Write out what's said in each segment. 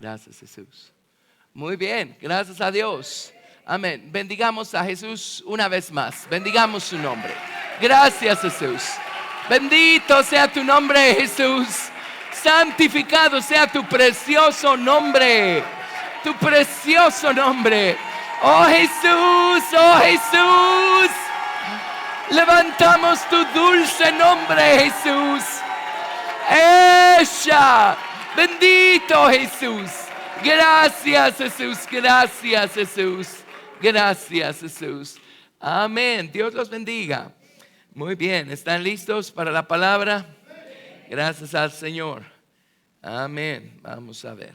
Gracias, Jesús. Muy bien, gracias a Dios. Amén. Bendigamos a Jesús una vez más. Bendigamos su nombre. Gracias, Jesús. Bendito sea tu nombre, Jesús. Santificado sea tu precioso nombre. Tu precioso nombre. Oh Jesús, oh Jesús. Levantamos tu dulce nombre, Jesús. Ella. Bendito Jesús. Gracias, Jesús. Gracias, Jesús. Gracias, Jesús. Amén. Dios los bendiga. Muy bien. ¿Están listos para la palabra? Gracias al Señor. Amén. Vamos a ver.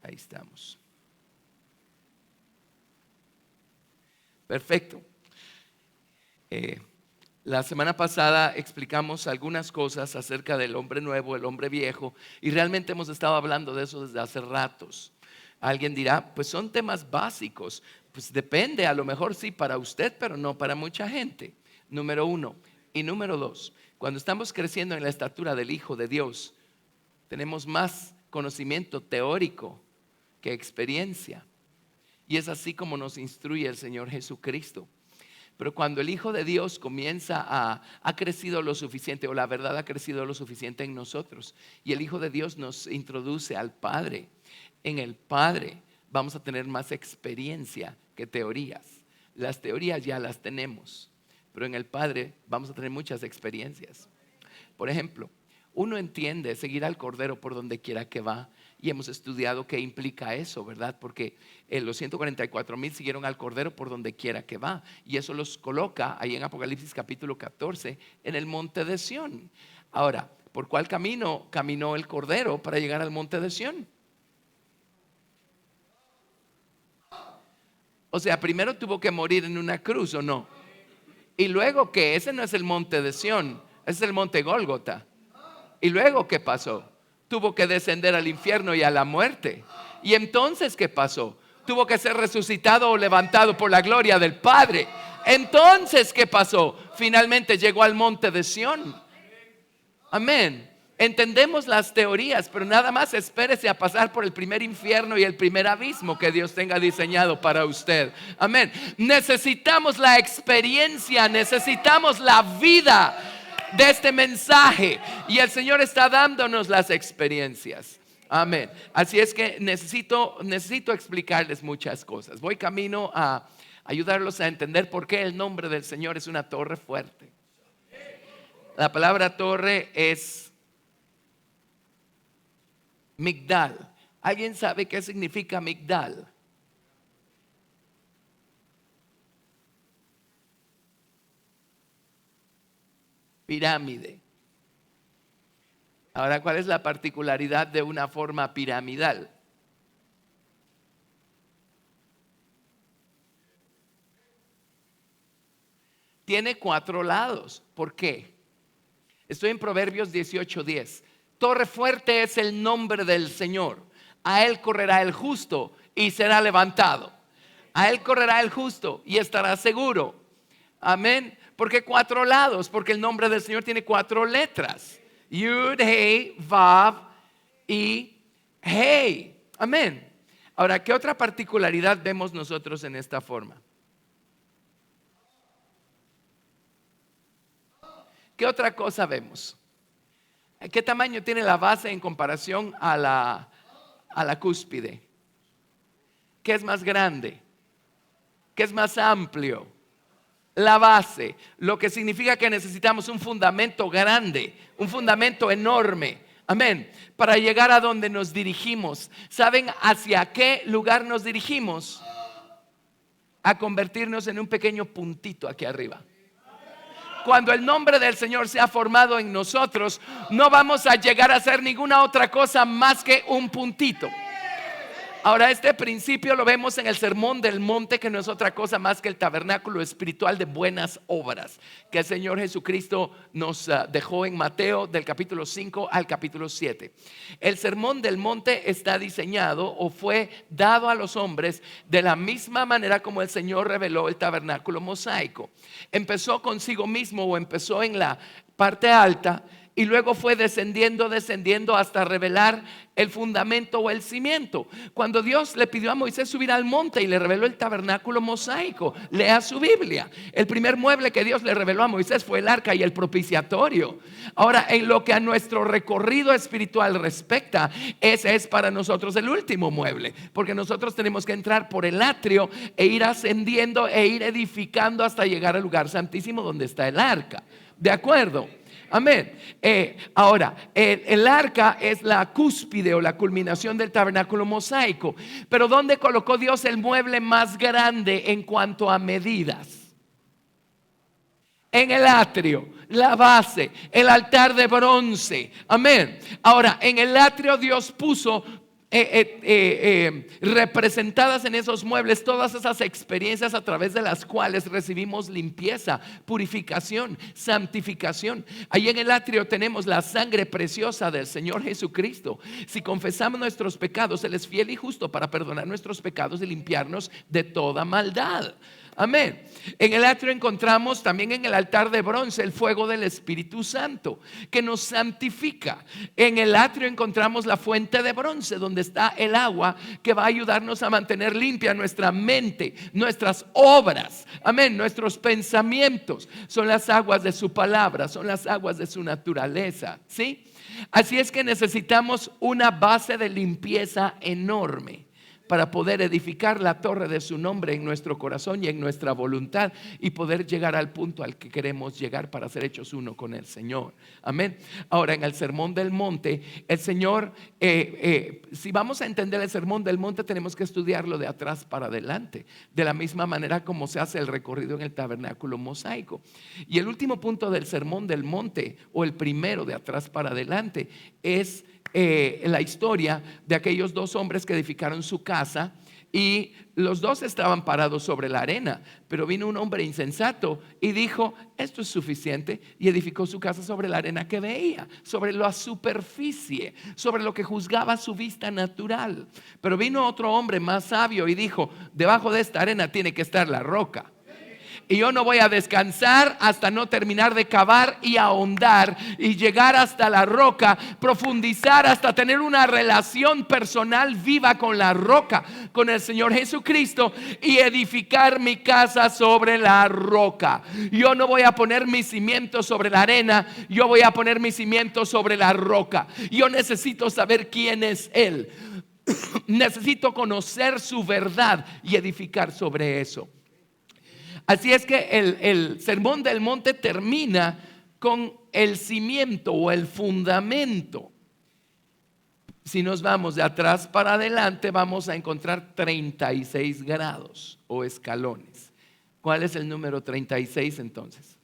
Ahí estamos. Perfecto. La semana pasada explicamos algunas cosas acerca del hombre nuevo, el hombre viejo, y realmente hemos estado hablando de eso desde hace ratos. Alguien dirá, pues son temas básicos. Pues depende, a lo mejor sí para usted, pero no para mucha gente. Número 1. Y número 2, cuando estamos creciendo en la estatura del Hijo de Dios, tenemos más conocimiento teórico que experiencia. Y es así como nos instruye el Señor Jesucristo. Pero cuando el Hijo de Dios ha crecido lo suficiente, o la verdad ha crecido lo suficiente en nosotros, y el Hijo de Dios nos introduce al Padre, en el Padre vamos a tener más experiencia que teorías. Las teorías ya las tenemos, pero en el Padre vamos a tener muchas experiencias. Por ejemplo, uno entiende seguir al Cordero por donde quiera que va. Y hemos estudiado qué implica eso, ¿verdad? Porque los 144,000 siguieron al Cordero por donde quiera que va. Y eso los coloca ahí en Apocalipsis capítulo 14 en el monte de Sión. Ahora, ¿por cuál camino caminó el Cordero para llegar al monte de Sión? O sea, primero tuvo que morir en una cruz, ¿o no? Y luego, ¿qué? Ese no es el monte de Sión, ese es el monte Gólgota. ¿Y luego qué pasó? Tuvo que descender al infierno y a la muerte. ¿Y entonces qué pasó? Tuvo que ser resucitado o levantado por la gloria del Padre. Entonces ¿qué pasó? Finalmente llegó al monte de Sión. Amén. Entendemos las teorías, pero nada más espérese a pasar por el primer infierno y el primer abismo que Dios tenga diseñado para usted. Amén. Necesitamos la experiencia, necesitamos la vida de este mensaje, y el Señor está dándonos las experiencias. Amén. Así es que necesito explicarles muchas cosas. Voy camino a ayudarlos a entender por qué el nombre del Señor es una torre fuerte. La palabra torre es Migdal. ¿Alguien sabe qué significa Migdal? Pirámide. Ahora, ¿cuál es la particularidad de una forma piramidal? Tiene 4 lados. ¿Por qué? Estoy en Proverbios 18:10. Torre fuerte es el nombre del Señor. A él correrá el justo y será levantado. A él correrá el justo y estará seguro. Amén. ¿Por qué 4 lados? Porque el nombre del Señor tiene 4 letras. Yud, Hei, Vav y Hei. Amén. Ahora, ¿qué otra particularidad vemos nosotros en esta forma? ¿Qué otra cosa vemos? ¿Qué tamaño tiene la base en comparación a la cúspide? ¿Qué es más grande? ¿Qué es más amplio? La base, lo que significa que necesitamos un fundamento grande, un fundamento enorme. Amén. Para llegar a donde nos dirigimos. ¿Saben hacia qué lugar nos dirigimos? A convertirnos en un pequeño puntito aquí arriba. Cuando el nombre del Señor se ha formado en nosotros, no vamos a llegar a ser ninguna otra cosa más que un puntito. Ahora, este principio lo vemos en el Sermón del Monte, que no es otra cosa más que el tabernáculo espiritual de buenas obras que el Señor Jesucristo nos dejó en Mateo del capítulo 5 al capítulo 7. El Sermón del Monte está diseñado o fue dado a los hombres de la misma manera como el Señor reveló el tabernáculo mosaico. Empezó consigo mismo, o empezó en la parte alta, y luego fue descendiendo hasta revelar el fundamento o el cimiento. Cuando Dios le pidió a Moisés subir al monte y le reveló el tabernáculo mosaico, lea su Biblia. El primer mueble que Dios le reveló a Moisés fue el arca y el propiciatorio. Ahora, en lo que a nuestro recorrido espiritual respecta, ese es para nosotros el último mueble, porque nosotros tenemos que entrar por el atrio e ir ascendiendo e ir edificando hasta llegar al lugar santísimo donde está el arca. ¿De acuerdo? Amén. Ahora, el arca es la cúspide o la culminación del tabernáculo mosaico. Pero ¿dónde colocó Dios el mueble más grande en cuanto a medidas? En el atrio, la base, el altar de bronce. Amén. Ahora, en el atrio Dios puso representadas en esos muebles todas esas experiencias a través de las cuales recibimos limpieza, purificación, santificación. Ahí en el atrio tenemos la sangre preciosa del Señor Jesucristo. Si confesamos nuestros pecados, Él es fiel y justo para perdonar nuestros pecados y limpiarnos de toda maldad. Amén. En el atrio encontramos también en el altar de bronce el fuego del Espíritu Santo que nos santifica. En el atrio encontramos la fuente de bronce donde está el agua que va a ayudarnos a mantener limpia nuestra mente, nuestras obras. Amén. Nuestros pensamientos son las aguas de su palabra, son las aguas de su naturaleza. ¿Sí? Así es que necesitamos una base de limpieza enorme para poder edificar la torre de su nombre en nuestro corazón y en nuestra voluntad y poder llegar al punto al que queremos llegar para ser hechos uno con el Señor. Amén. Ahora, en el Sermón del Monte, el Señor, si vamos a entender el Sermón del Monte, tenemos que estudiarlo de atrás para adelante, de la misma manera como se hace el recorrido en el tabernáculo mosaico. Y el último punto del Sermón del Monte, o el primero de atrás para adelante, es la historia de aquellos dos hombres que edificaron su casa y los dos estaban parados sobre la arena, pero vino un hombre insensato y dijo: esto es suficiente, y edificó su casa sobre la arena que veía, sobre la superficie, sobre lo que juzgaba su vista natural. Pero vino otro hombre más sabio y dijo: debajo de esta arena tiene que estar la roca. Y yo no voy a descansar hasta no terminar de cavar y ahondar y llegar hasta la roca, profundizar hasta tener una relación personal viva con la roca, con el Señor Jesucristo, y edificar mi casa sobre la roca. Yo no voy a poner mis cimientos sobre la arena, yo voy a poner mis cimientos sobre la roca. Yo necesito saber quién es Él. Necesito conocer su verdad y edificar sobre eso. Así es que el Sermón del Monte termina con el cimiento o el fundamento. Si nos vamos de atrás para adelante, vamos a encontrar 36 grados o escalones. ¿Cuál es el número 36 entonces?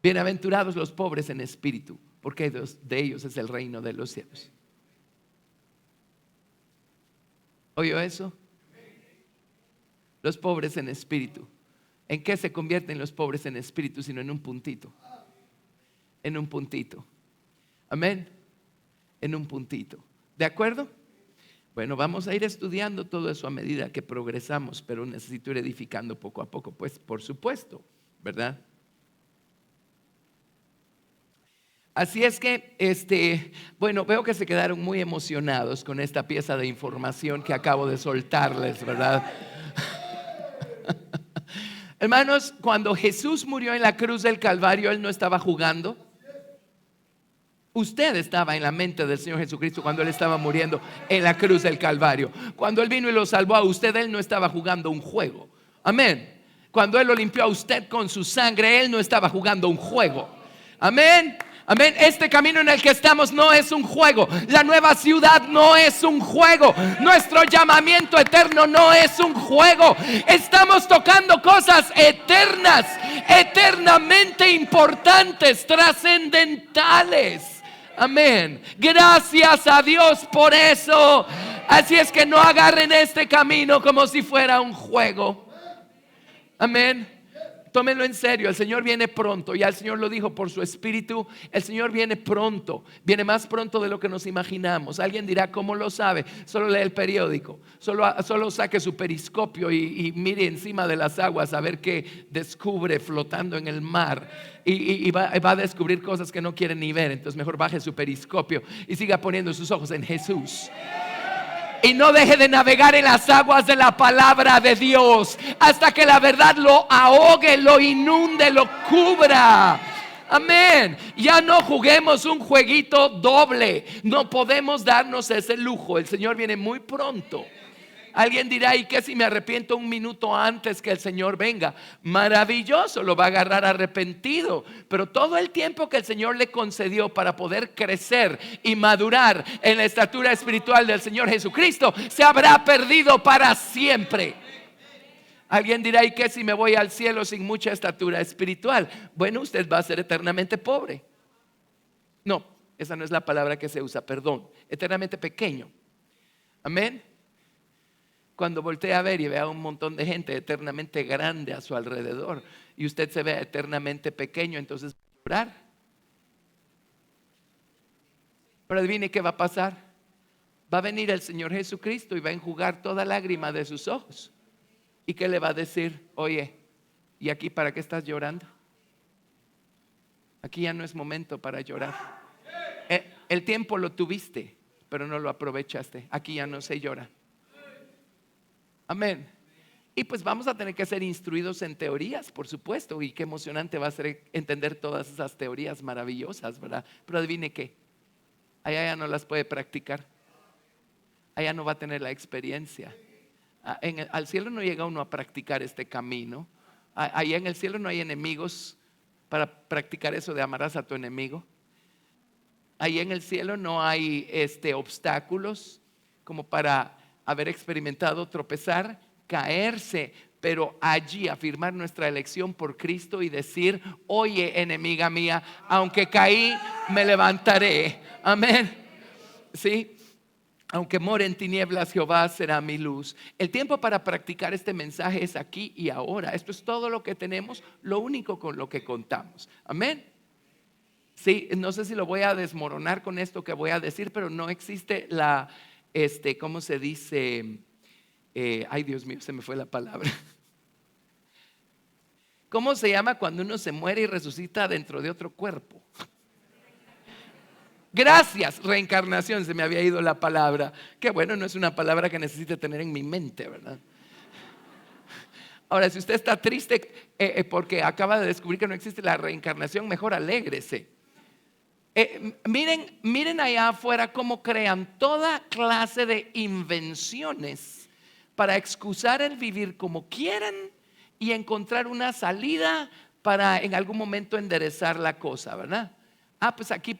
Bienaventurados los pobres en espíritu, porque de ellos es el reino de los cielos. ¿Oyó eso? Los pobres en espíritu. ¿En qué se convierten los pobres en espíritu? Sino en un puntito. En un puntito. Amén. En un puntito. ¿De acuerdo? Bueno, vamos a ir estudiando todo eso a medida que progresamos, pero necesito ir edificando poco a poco. Pues por supuesto, ¿verdad? Así es que, bueno, veo que se quedaron muy emocionados con esta pieza de información que acabo de soltarles, ¿verdad? Hermanos, cuando Jesús murió en la cruz del Calvario, Él no estaba jugando. Usted estaba en la mente del Señor Jesucristo cuando Él estaba muriendo en la cruz del Calvario. Cuando Él vino y lo salvó a usted, Él no estaba jugando un juego. Amén. Cuando Él lo limpió a usted con su sangre, Él no estaba jugando un juego. Amén. Amén. Este camino en el que estamos no es un juego. La nueva ciudad no es un juego. Nuestro llamamiento eterno no es un juego. Estamos tocando cosas eternas, eternamente importantes, trascendentales. Amén. Gracias a Dios por eso. Así es que no agarren este camino como si fuera un juego. Amén. tómenlo en serio, el Señor viene pronto. Ya el Señor lo dijo por su Espíritu, el Señor viene pronto, viene más pronto de lo que nos imaginamos. Alguien dirá, ¿cómo lo sabe? Solo lee el periódico, solo saque su periscopio y mire encima de las aguas a ver qué descubre flotando en el mar. Y va a descubrir cosas que no quiere ni ver. Entonces mejor baje su periscopio y siga poniendo sus ojos en Jesús. Y no deje de navegar en las aguas de la palabra de Dios hasta que la verdad lo ahogue, lo inunde, lo cubra. Amén. Ya no juguemos un jueguito doble. No podemos darnos ese lujo. El Señor viene muy pronto. Alguien dirá, ¿y qué si me arrepiento un minuto antes que el Señor venga? Maravilloso, lo va a agarrar arrepentido. Pero todo el tiempo que el Señor le concedió para poder crecer y madurar en la estatura espiritual del Señor Jesucristo, se habrá perdido para siempre. Alguien dirá, ¿y qué si me voy al cielo sin mucha estatura espiritual? Bueno, usted va a ser eternamente pobre. No, esa no es la palabra que se usa, perdón. Eternamente pequeño. Amén. Cuando voltee a ver y vea un montón de gente eternamente grande a su alrededor y usted se ve eternamente pequeño, entonces va a llorar. Pero adivine qué va a pasar. Va a venir el Señor Jesucristo y va a enjugar toda lágrima de sus ojos. ¿Y qué le va a decir? Oye, ¿y aquí para qué estás llorando? Aquí ya no es momento para llorar. El tiempo lo tuviste, pero no lo aprovechaste. Aquí ya no se llora. Amén. Y pues vamos a tener que ser instruidos en teorías, por supuesto. Y qué emocionante va a ser entender todas esas teorías maravillosas, ¿verdad? Pero adivine qué, allá ya no las puede practicar. Allá no va a tener la experiencia. Al cielo no llega uno a practicar este camino. Allá en el cielo no hay enemigos para practicar eso de amarás a tu enemigo. Allá en el cielo no hay obstáculos como para haber experimentado tropezar, caerse, pero allí afirmar nuestra elección por Cristo y decir, oye, enemiga mía, aunque caí, me levantaré. Amén. ¿Sí? Aunque more en tinieblas, Jehová será mi luz. El tiempo para practicar este mensaje es aquí y ahora. Esto es todo lo que tenemos, lo único con lo que contamos. Amén. Sí, no sé si lo voy a desmoronar con esto que voy a decir, pero no existe ¿cómo se dice? Ay, Dios mío, se me fue la palabra. ¿Cómo se llama cuando uno se muere y resucita dentro de otro cuerpo? Gracias, reencarnación, se me había ido la palabra. Que bueno, no es una palabra que necesite tener en mi mente, ¿verdad? Ahora, si usted está triste porque acaba de descubrir que no existe la reencarnación, mejor alégrese. Miren allá afuera cómo crean toda clase de invenciones para excusar el vivir como quieren y encontrar una salida para en algún momento enderezar la cosa, ¿verdad? Pues aquí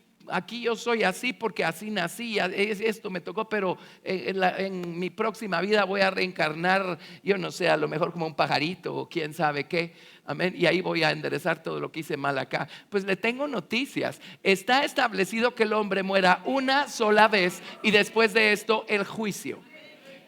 yo soy así porque así nací, esto me tocó, pero en mi próxima vida voy a reencarnar, yo no sé, a lo mejor como un pajarito o quién sabe qué. Amén. Y ahí voy a enderezar todo lo que hice mal acá. Pues le tengo noticias. Está establecido que el hombre muera una sola vez y después de esto el juicio.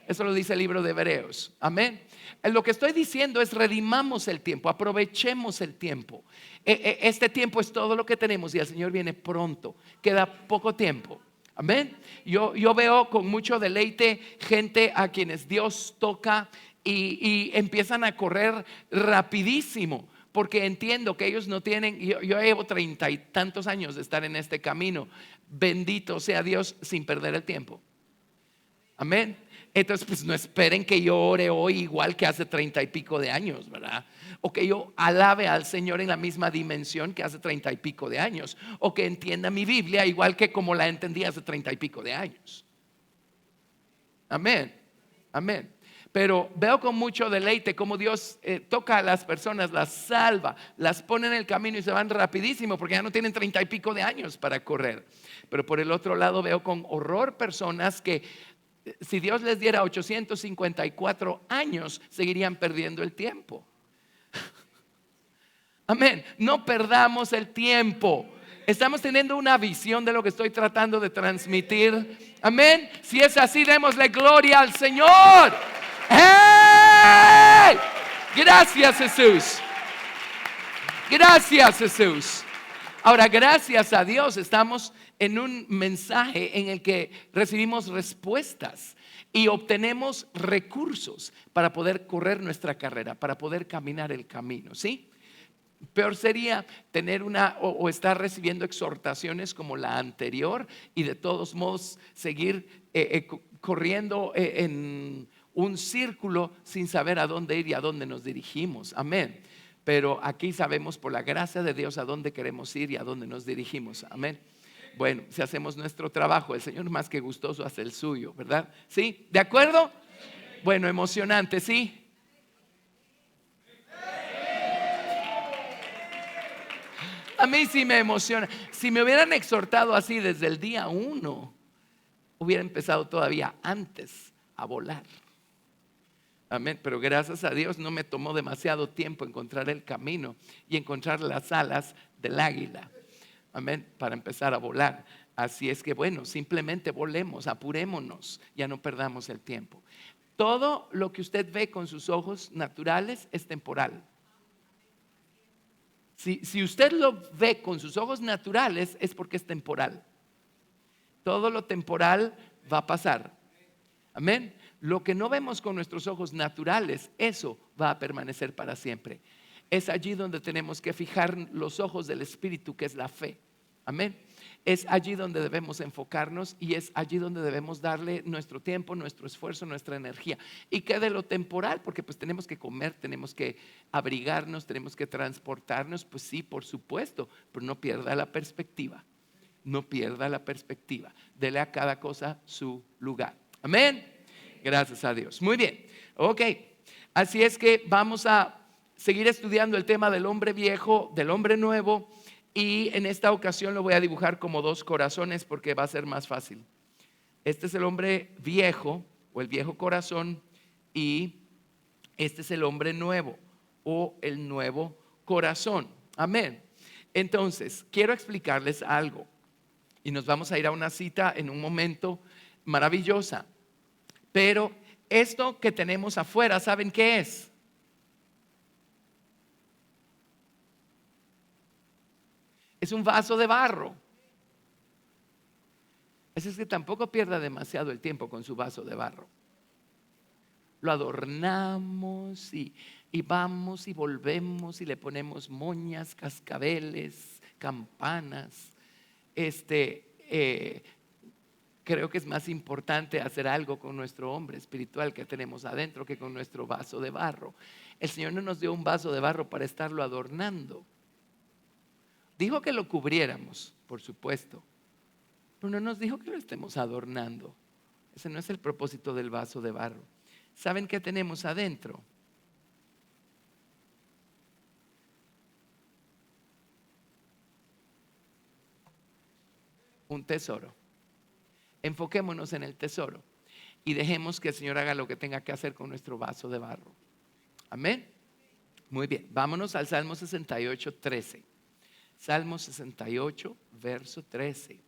Eso lo dice el libro de Hebreos. Amén. Lo que estoy diciendo es redimamos el tiempo, aprovechemos el tiempo. Este tiempo es todo lo que tenemos y el Señor viene pronto. Queda poco tiempo. Amén. Yo veo con mucho deleite gente a quienes Dios toca y empiezan a correr rapidísimo, porque entiendo que ellos no tienen. Yo llevo 30 y tantos años de estar en este camino. Bendito sea Dios, sin perder el tiempo. Amén. Entonces pues no esperen que yo ore hoy igual que hace 30 y pico de años, ¿verdad? O que yo alabe al Señor en la misma dimensión que hace 30 y pico de años, o que entienda mi Biblia igual que como la entendí hace 30 y pico de años. Amén. Amén. Pero veo con mucho deleite cómo Dios toca a las personas, las salva, las pone en el camino y se van rapidísimo porque ya no tienen 30 y pico de años para correr. Pero por el otro lado veo con horror personas que si Dios les diera 854 años seguirían perdiendo el tiempo. Amén. No perdamos el tiempo. Estamos teniendo una visión de lo que estoy tratando de transmitir. Amén. Si es así, démosle gloria al Señor. ¡Hey! Gracias, Jesús. Gracias, Jesús. Ahora, gracias a Dios, estamos en un mensaje en el que recibimos respuestas y obtenemos recursos para poder correr nuestra carrera, para poder caminar el camino, ¿sí? Peor sería tener o estar recibiendo exhortaciones como la anterior y de todos modos seguir corriendo en un círculo sin saber a dónde ir y a dónde nos dirigimos. Amén. Pero aquí sabemos por la gracia de Dios a dónde queremos ir y a dónde nos dirigimos. Amén. Bueno, si hacemos nuestro trabajo, el Señor más que gustoso hace el suyo, ¿verdad? ¿Sí? ¿De acuerdo? Bueno, emocionante, ¿sí? A mí sí me emociona. Si me hubieran exhortado así desde el día 1, hubiera empezado todavía antes a volar. Amén. Pero gracias a Dios no me tomó demasiado tiempo encontrar el camino y encontrar las alas del águila. Amén. Para empezar a volar. Así es que bueno, simplemente volemos, apurémonos, ya no perdamos el tiempo. Todo lo que usted ve con sus ojos naturales es temporal. Si usted lo ve con sus ojos naturales es porque es temporal. Todo lo temporal va a pasar. Amén. Lo que no vemos con nuestros ojos naturales, eso va a permanecer para siempre. Es allí donde tenemos que fijar los ojos del Espíritu, que es la fe. Amén. Es allí donde debemos enfocarnos y es allí donde debemos darle nuestro tiempo, nuestro esfuerzo, nuestra energía. Y que de lo temporal, porque pues tenemos que comer, tenemos que abrigarnos, tenemos que transportarnos, pues sí, por supuesto, pero no pierda la perspectiva. No pierda la perspectiva. Dele a cada cosa su lugar. Amén. Gracias a Dios. Muy bien. Ok. Así es que vamos a seguir estudiando el tema del hombre viejo, del hombre nuevo. Y en esta ocasión lo voy a dibujar como 2 corazones porque va a ser más fácil. Este es el hombre viejo o el viejo corazón y este es el hombre nuevo o el nuevo corazón. Amén. Entonces, quiero explicarles algo y nos vamos a ir a una cita en un momento maravillosa. Pero esto que tenemos afuera, ¿saben qué es? Es un vaso de barro. Así es que tampoco pierda demasiado el tiempo con su vaso de barro. Lo adornamos y vamos y volvemos y le ponemos moñas, cascabeles, campanas. Creo que es más importante hacer algo con nuestro hombre espiritual que tenemos adentro que con nuestro vaso de barro. El Señor no nos dio un vaso de barro para estarlo adornando. Dijo que lo cubriéramos, por supuesto, pero no nos dijo que lo estemos adornando. Ese no es el propósito del vaso de barro. ¿Saben qué tenemos adentro? Un tesoro. Enfoquémonos en el tesoro y dejemos que el Señor haga lo que tenga que hacer con nuestro vaso de barro. Amén. Muy bien, vámonos al Salmo 68, 13. Salmo 68, verso 13.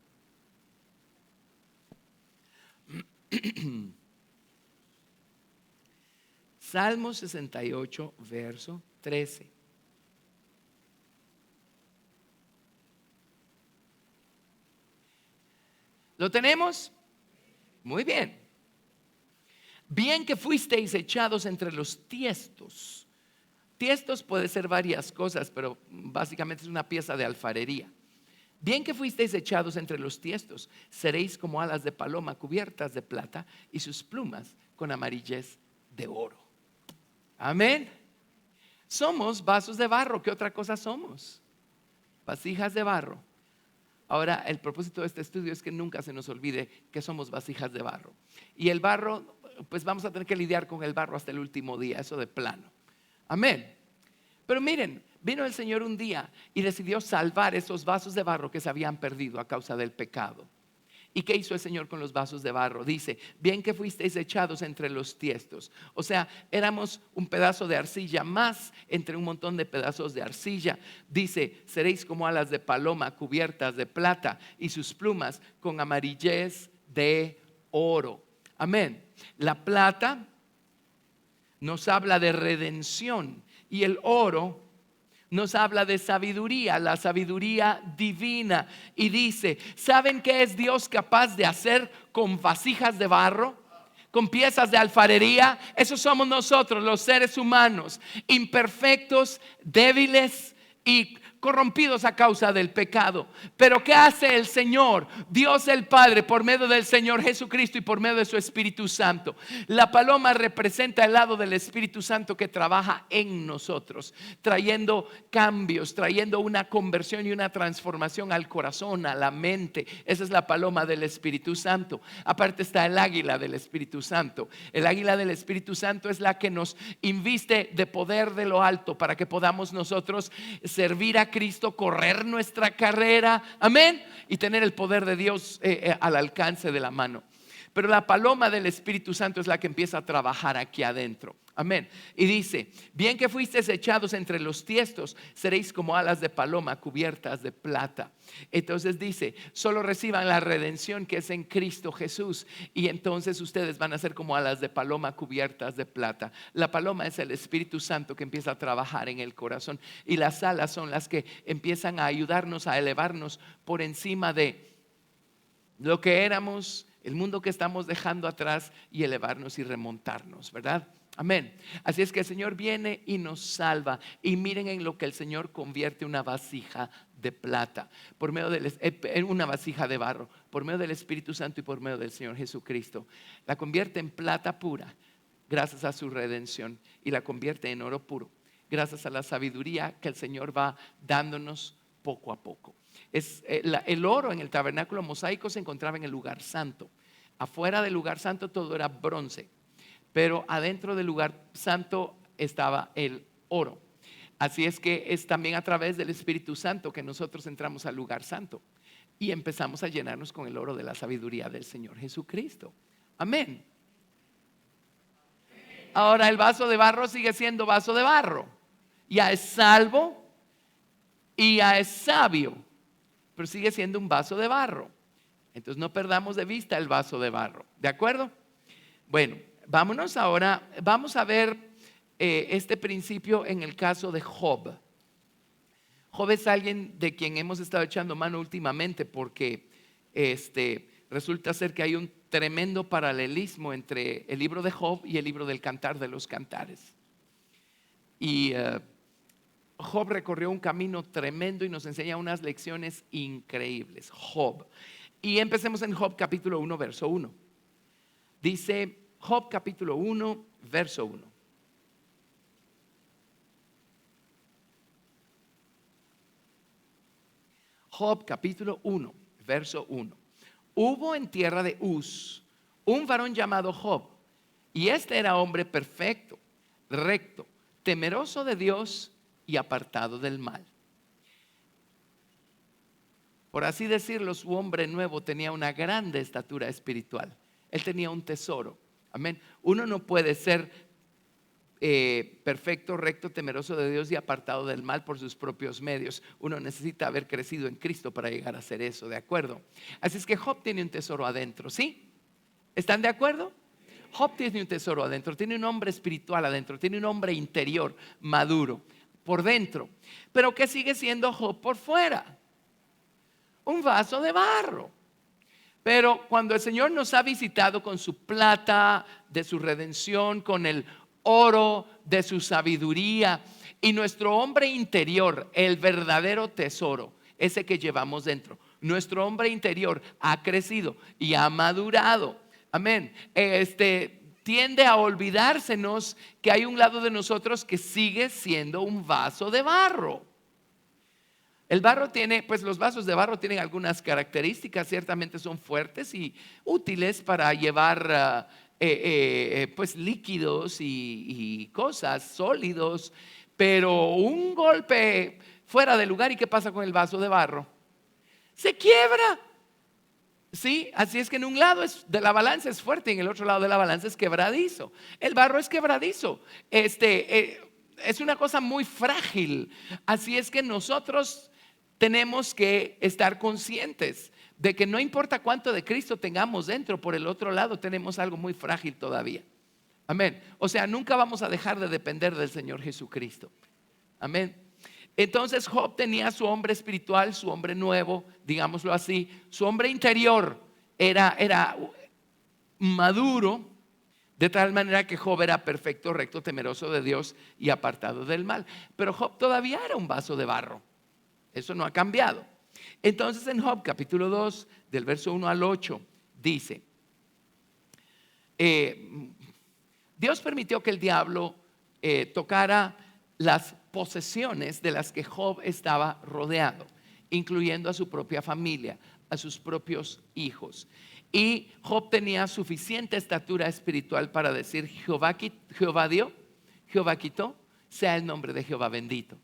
Salmo 68, verso 13. ¿Lo tenemos? Muy bien. Bien que fuisteis echados entre los tiestos. Tiestos puede ser varias cosas, pero básicamente es una pieza de alfarería. Bien que fuisteis echados entre los tiestos, seréis como alas de paloma cubiertas de plata y sus plumas con amarillez de oro. Amén. Somos vasos de barro. ¿Qué otra cosa somos? Vasijas de barro. Ahora, el propósito de este estudio es que nunca se nos olvide que somos vasijas de barro. Y el barro, pues vamos a tener que lidiar con el barro hasta el último día, eso de plano. Amén. Pero miren, vino el Señor un día y decidió salvar esos vasos de barro que se habían perdido a causa del pecado. ¿Y qué hizo el Señor con los vasos de barro? Dice, bien que fuisteis echados entre los tiestos. O sea, éramos un pedazo de arcilla más entre un montón de pedazos de arcilla. Dice, seréis como alas de paloma cubiertas de plata y sus plumas con amarillez de oro. Amén. La plata nos habla de redención y el oro nos habla de sabiduría, la sabiduría divina. Y dice, ¿saben qué es Dios capaz de hacer con vasijas de barro? Con piezas de alfarería. Eso somos nosotros, los seres humanos, imperfectos, débiles y corrompidos a causa del pecado. Pero ¿qué hace el Señor? Dios el Padre, por medio del Señor Jesucristo y por medio de su Espíritu Santo. La paloma representa el lado del Espíritu Santo que trabaja en nosotros, trayendo cambios, trayendo una conversión y una transformación al corazón, a la mente. Esa es la paloma del Espíritu Santo. Aparte está el águila del Espíritu Santo. El águila del Espíritu Santo es la que nos inviste de poder de lo alto para que podamos nosotros servir a Cristo, correr nuestra carrera, amén, y tener el poder de Dios al alcance de la mano. Pero la paloma del Espíritu Santo es la que empieza a trabajar aquí adentro, amén. Y dice, bien que fuisteis echados entre los tiestos, seréis como alas de paloma cubiertas de plata. Entonces dice, solo reciban la redención que es en Cristo Jesús, y entonces ustedes van a ser como alas de paloma cubiertas de plata. La paloma es el Espíritu Santo que empieza a trabajar en el corazón, y las alas son las que empiezan a ayudarnos a elevarnos por encima de lo que éramos, el mundo que estamos dejando atrás, y elevarnos y remontarnos, ¿verdad? Amén. Así es que el Señor viene y nos salva. Y miren en lo que el Señor convierte una vasija de plata, por medio en una vasija de barro, por medio del Espíritu Santo y por medio del Señor Jesucristo. La convierte en plata pura, gracias a su redención, y la convierte en oro puro, gracias a la sabiduría que el Señor va dándonos poco a poco. El oro en el tabernáculo mosaico se encontraba en el lugar santo. Afuera del lugar santo todo era bronce, pero adentro del lugar santo estaba el oro. Así es que es también a través del Espíritu Santo que nosotros entramos al lugar santo y empezamos a llenarnos con el oro de la sabiduría del Señor Jesucristo. Amén. Ahora el vaso de barro sigue siendo vaso de barro. Ya es salvo y ya es sabio, pero sigue siendo un vaso de barro. Entonces no perdamos de vista el vaso de barro. ¿De acuerdo? Bueno, vámonos ahora, vamos a ver este principio en el caso de Job. Job es alguien de quien hemos estado echando mano últimamente porque resulta ser que hay un tremendo paralelismo entre el libro de Job y el libro del Cantar de los Cantares. Y Job recorrió un camino tremendo y nos enseña unas lecciones increíbles. Job. Y empecemos en Job capítulo 1, verso 1. Dice Job capítulo 1, verso 1. Job capítulo 1, verso 1. Hubo en tierra de Uz un varón llamado Job, y este era hombre perfecto, recto, temeroso de Dios y apartado del mal. Por así decirlo, su hombre nuevo tenía una grande estatura espiritual. Él tenía un tesoro. Amén. Uno no puede ser perfecto, recto, temeroso de Dios y apartado del mal por sus propios medios. Uno necesita haber crecido en Cristo para llegar a hacer eso, ¿de acuerdo? Así es que Job tiene un tesoro adentro, ¿sí? ¿Están de acuerdo? Job tiene un tesoro adentro, tiene un hombre espiritual adentro, tiene un hombre interior, maduro, por dentro. Pero ¿qué sigue siendo Job por fuera? Un vaso de barro. Pero cuando el Señor nos ha visitado con su plata de su redención, con el oro de su sabiduría, y nuestro hombre interior, el verdadero tesoro, ese que llevamos dentro, nuestro hombre interior ha crecido y ha madurado. Amén. Tiende a olvidársenos que hay un lado de nosotros que sigue siendo un vaso de barro. El barro tiene, pues los vasos de barro tienen algunas características, ciertamente son fuertes y útiles para llevar pues líquidos y cosas sólidos, pero un golpe fuera de lugar, ¿y qué pasa con el vaso de barro? Se quiebra. Sí, así es que en un lado de la balanza es fuerte y en el otro lado de la balanza es quebradizo. El barro es quebradizo. Es una cosa muy frágil. Así es que nosotros tenemos que estar conscientes de que no importa cuánto de Cristo tengamos dentro, por el otro lado tenemos algo muy frágil todavía. Amén. O sea, nunca vamos a dejar de depender del Señor Jesucristo. Amén. Entonces Job tenía su hombre espiritual, su hombre nuevo, digámoslo así. Su hombre interior era maduro, de tal manera que Job era perfecto, recto, temeroso de Dios y apartado del mal. Pero Job todavía era un vaso de barro. Eso no ha cambiado. Entonces en Job capítulo 2, del verso 1 al 8, dice, Dios permitió que el diablo tocara las posesiones de las que Job estaba rodeado, incluyendo a su propia familia, a sus propios hijos. Y Job tenía suficiente estatura espiritual para decir: Jehová dio, Jehová quitó, sea el nombre de Jehová bendito.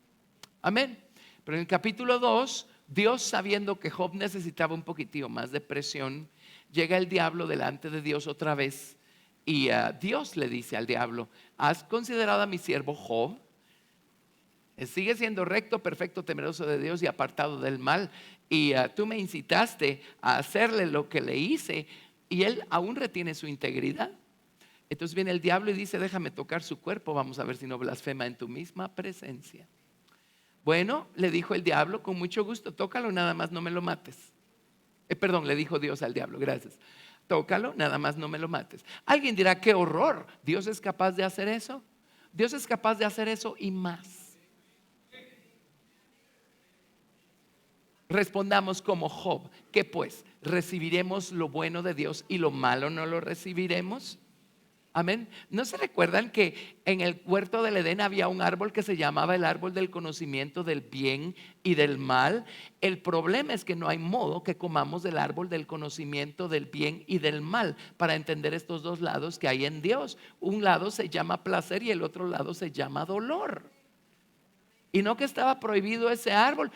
Amén. Pero en el capítulo 2, Dios, sabiendo que Job necesitaba un poquitillo más de presión, llega el diablo delante de Dios otra vez. Y Dios le dice al diablo: ¿has considerado a mi siervo Job? Sigue siendo recto, perfecto, temeroso de Dios y apartado del mal. Y tú me incitaste a hacerle lo que le hice, y él aún retiene su integridad. Entonces viene el diablo y dice: déjame tocar su cuerpo, vamos a ver si no blasfema en tu misma presencia. Bueno, le dijo el diablo: con mucho gusto, tócalo, nada más no me lo mates. Perdón, le dijo Dios al diablo: gracias, tócalo, nada más no me lo mates. Alguien dirá: qué horror, ¿Dios es capaz de hacer eso? Dios es capaz de hacer eso y más. Respondamos como Job: ¿qué pues? ¿Recibiremos lo bueno de Dios y lo malo no lo recibiremos? Amén. ¿No se recuerdan que en el huerto del Edén había un árbol que se llamaba el árbol del conocimiento del bien y del mal? El problema es que no hay modo que comamos del árbol del conocimiento del bien y del mal para entender estos dos lados que hay en Dios. Un lado se llama placer y el otro lado se llama dolor. Y no que estaba prohibido ese árbol,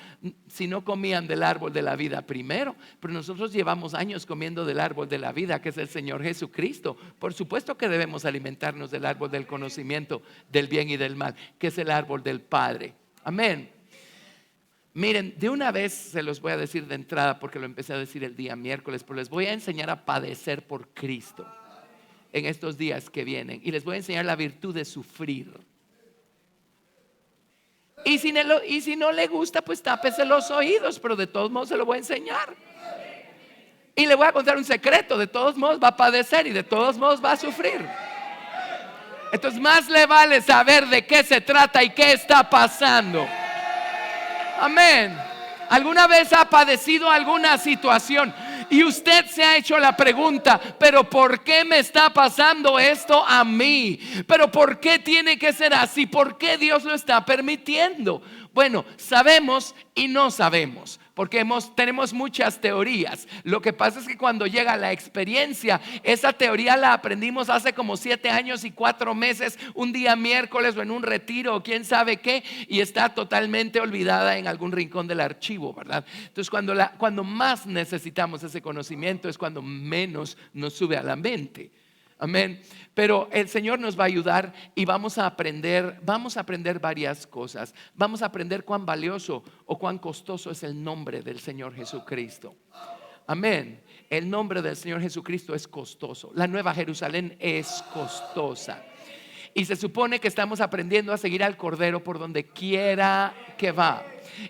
si no comían del árbol de la vida primero. Pero nosotros llevamos años comiendo del árbol de la vida, que es el Señor Jesucristo. Por supuesto que debemos alimentarnos del árbol del conocimiento del bien y del mal, que es el árbol del Padre. Amén. Miren, de una vez se los voy a decir de entrada, porque lo empecé a decir el día miércoles, pero les voy a enseñar a padecer por Cristo en estos días que vienen. Y les voy a enseñar la virtud de sufrir. Y si no le gusta, pues tápese los oídos, pero de todos modos se lo voy a enseñar. Y le voy a contar un secreto: de todos modos va a padecer y de todos modos va a sufrir. Entonces más le vale saber de qué se trata y qué está pasando. Amén. ¿Alguna vez ha padecido alguna situación y usted se ha hecho la pregunta: pero ¿por qué me está pasando esto a mí? ¿Pero por qué tiene que ser así? ¿Por qué Dios lo está permitiendo? Bueno, sabemos y no sabemos, porque tenemos muchas teorías. Lo que pasa es que cuando llega la experiencia, esa teoría la aprendimos hace como 7 años y 4 meses, un día miércoles o en un retiro o quién sabe qué, y está totalmente olvidada en algún rincón del archivo, ¿verdad? Entonces cuando más necesitamos ese conocimiento es cuando menos nos sube a la mente. Amén. Pero el Señor nos va a ayudar y vamos a aprender varias cosas. Vamos a aprender cuán valioso o cuán costoso es el nombre del Señor Jesucristo. Amén. El nombre del Señor Jesucristo es costoso. La Nueva Jerusalén es costosa. Y se supone que estamos aprendiendo a seguir al Cordero por donde quiera que va.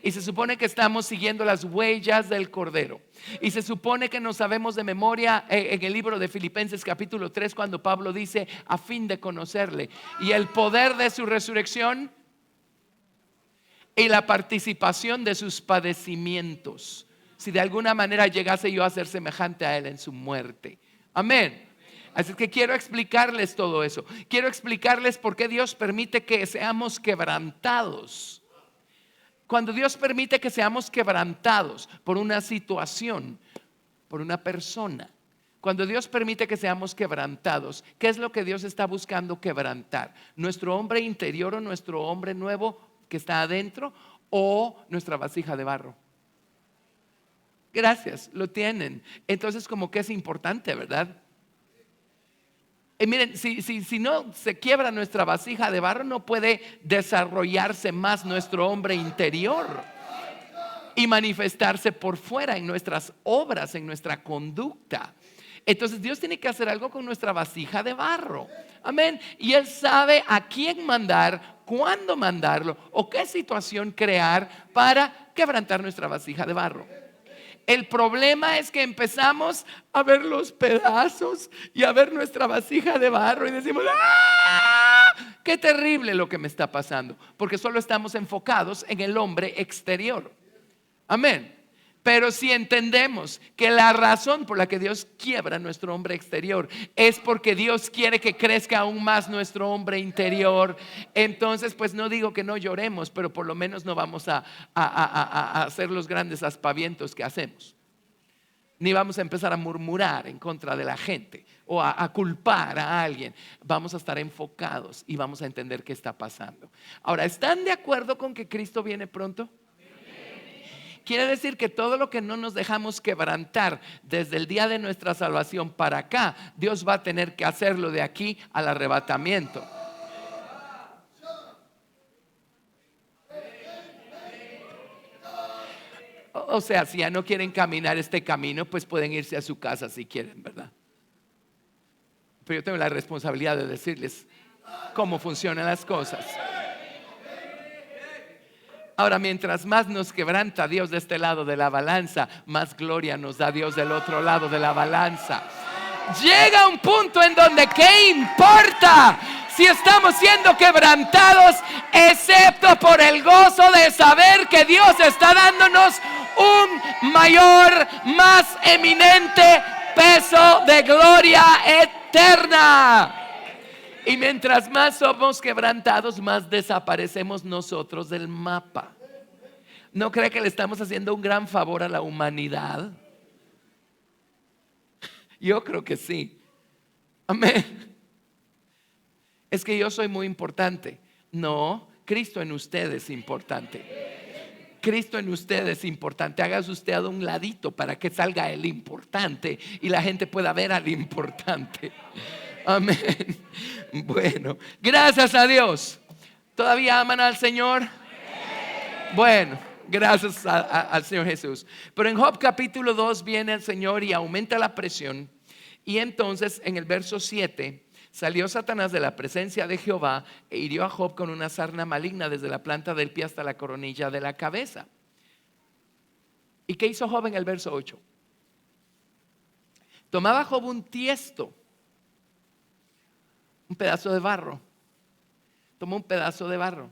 Y se supone que estamos siguiendo las huellas del Cordero. Y se supone que nos sabemos de memoria en el libro de Filipenses capítulo 3, cuando Pablo dice: a fin de conocerle y el poder de su resurrección y la participación de sus padecimientos, si de alguna manera llegase yo a ser semejante a él en su muerte. Amén. Así que quiero explicarles todo eso. Quiero explicarles por qué Dios permite que seamos quebrantados. Cuando Dios permite que seamos quebrantados por una situación, por una persona, cuando Dios permite que seamos quebrantados, ¿qué es lo que Dios está buscando quebrantar? ¿Nuestro hombre interior o nuestro hombre nuevo que está adentro, o nuestra vasija de barro? Gracias, lo tienen. Entonces, como que es importante, ¿verdad? Y miren, si no se quiebra nuestra vasija de barro, no puede desarrollarse más nuestro hombre interior y manifestarse por fuera en nuestras obras, en nuestra conducta. Entonces Dios tiene que hacer algo con nuestra vasija de barro. Amén. Y Él sabe a quién mandar, cuándo mandarlo o qué situación crear para quebrantar nuestra vasija de barro. El problema es que empezamos a ver los pedazos y a ver nuestra vasija de barro y decimos: ¡ah! ¡Qué terrible lo que me está pasando! Porque solo estamos enfocados en el hombre exterior. Amén. Pero si entendemos que la razón por la que Dios quiebra nuestro hombre exterior es porque Dios quiere que crezca aún más nuestro hombre interior, entonces pues no digo que no lloremos, pero por lo menos no vamos a hacer los grandes aspavientos que hacemos. Ni vamos a empezar a murmurar en contra de la gente o a culpar a alguien. Vamos a estar enfocados y vamos a entender qué está pasando. Ahora, ¿están de acuerdo con que Cristo viene pronto? Quiere decir que todo lo que no nos dejamos quebrantar desde el día de nuestra salvación para acá, Dios va a tener que hacerlo de aquí al arrebatamiento. O sea, si ya no quieren caminar este camino, pues pueden irse a su casa si quieren, ¿verdad? Pero yo tengo la responsabilidad de decirles cómo funcionan las cosas. Ahora, mientras más nos quebranta Dios de este lado de la balanza, más gloria nos da Dios del otro lado de la balanza. Llega un punto en donde ¿qué importa si estamos siendo quebrantados? Excepto por el gozo de saber que Dios está dándonos un mayor, más eminente peso de gloria eterna. Y mientras más somos quebrantados, más desaparecemos nosotros del mapa. ¿No cree que le estamos haciendo un gran favor a la humanidad? Yo creo que sí. Amén. Es que yo soy muy importante. No, Cristo en usted es importante. Cristo en usted es importante. Hágase usted a un ladito para que salga el importante y la gente pueda ver al importante. Amén. Bueno, gracias a Dios. ¿Todavía aman al Señor? Bueno, gracias al Señor Jesús. Pero en Job capítulo 2 viene el Señor y aumenta la presión. Y entonces en el verso 7 salió Satanás de la presencia de Jehová e hirió a Job con una sarna maligna desde la planta del pie hasta la coronilla de la cabeza. ¿Y qué hizo Job en el verso 8? Tomaba Job un tiesto, un pedazo de barro. Tomó un pedazo de barro.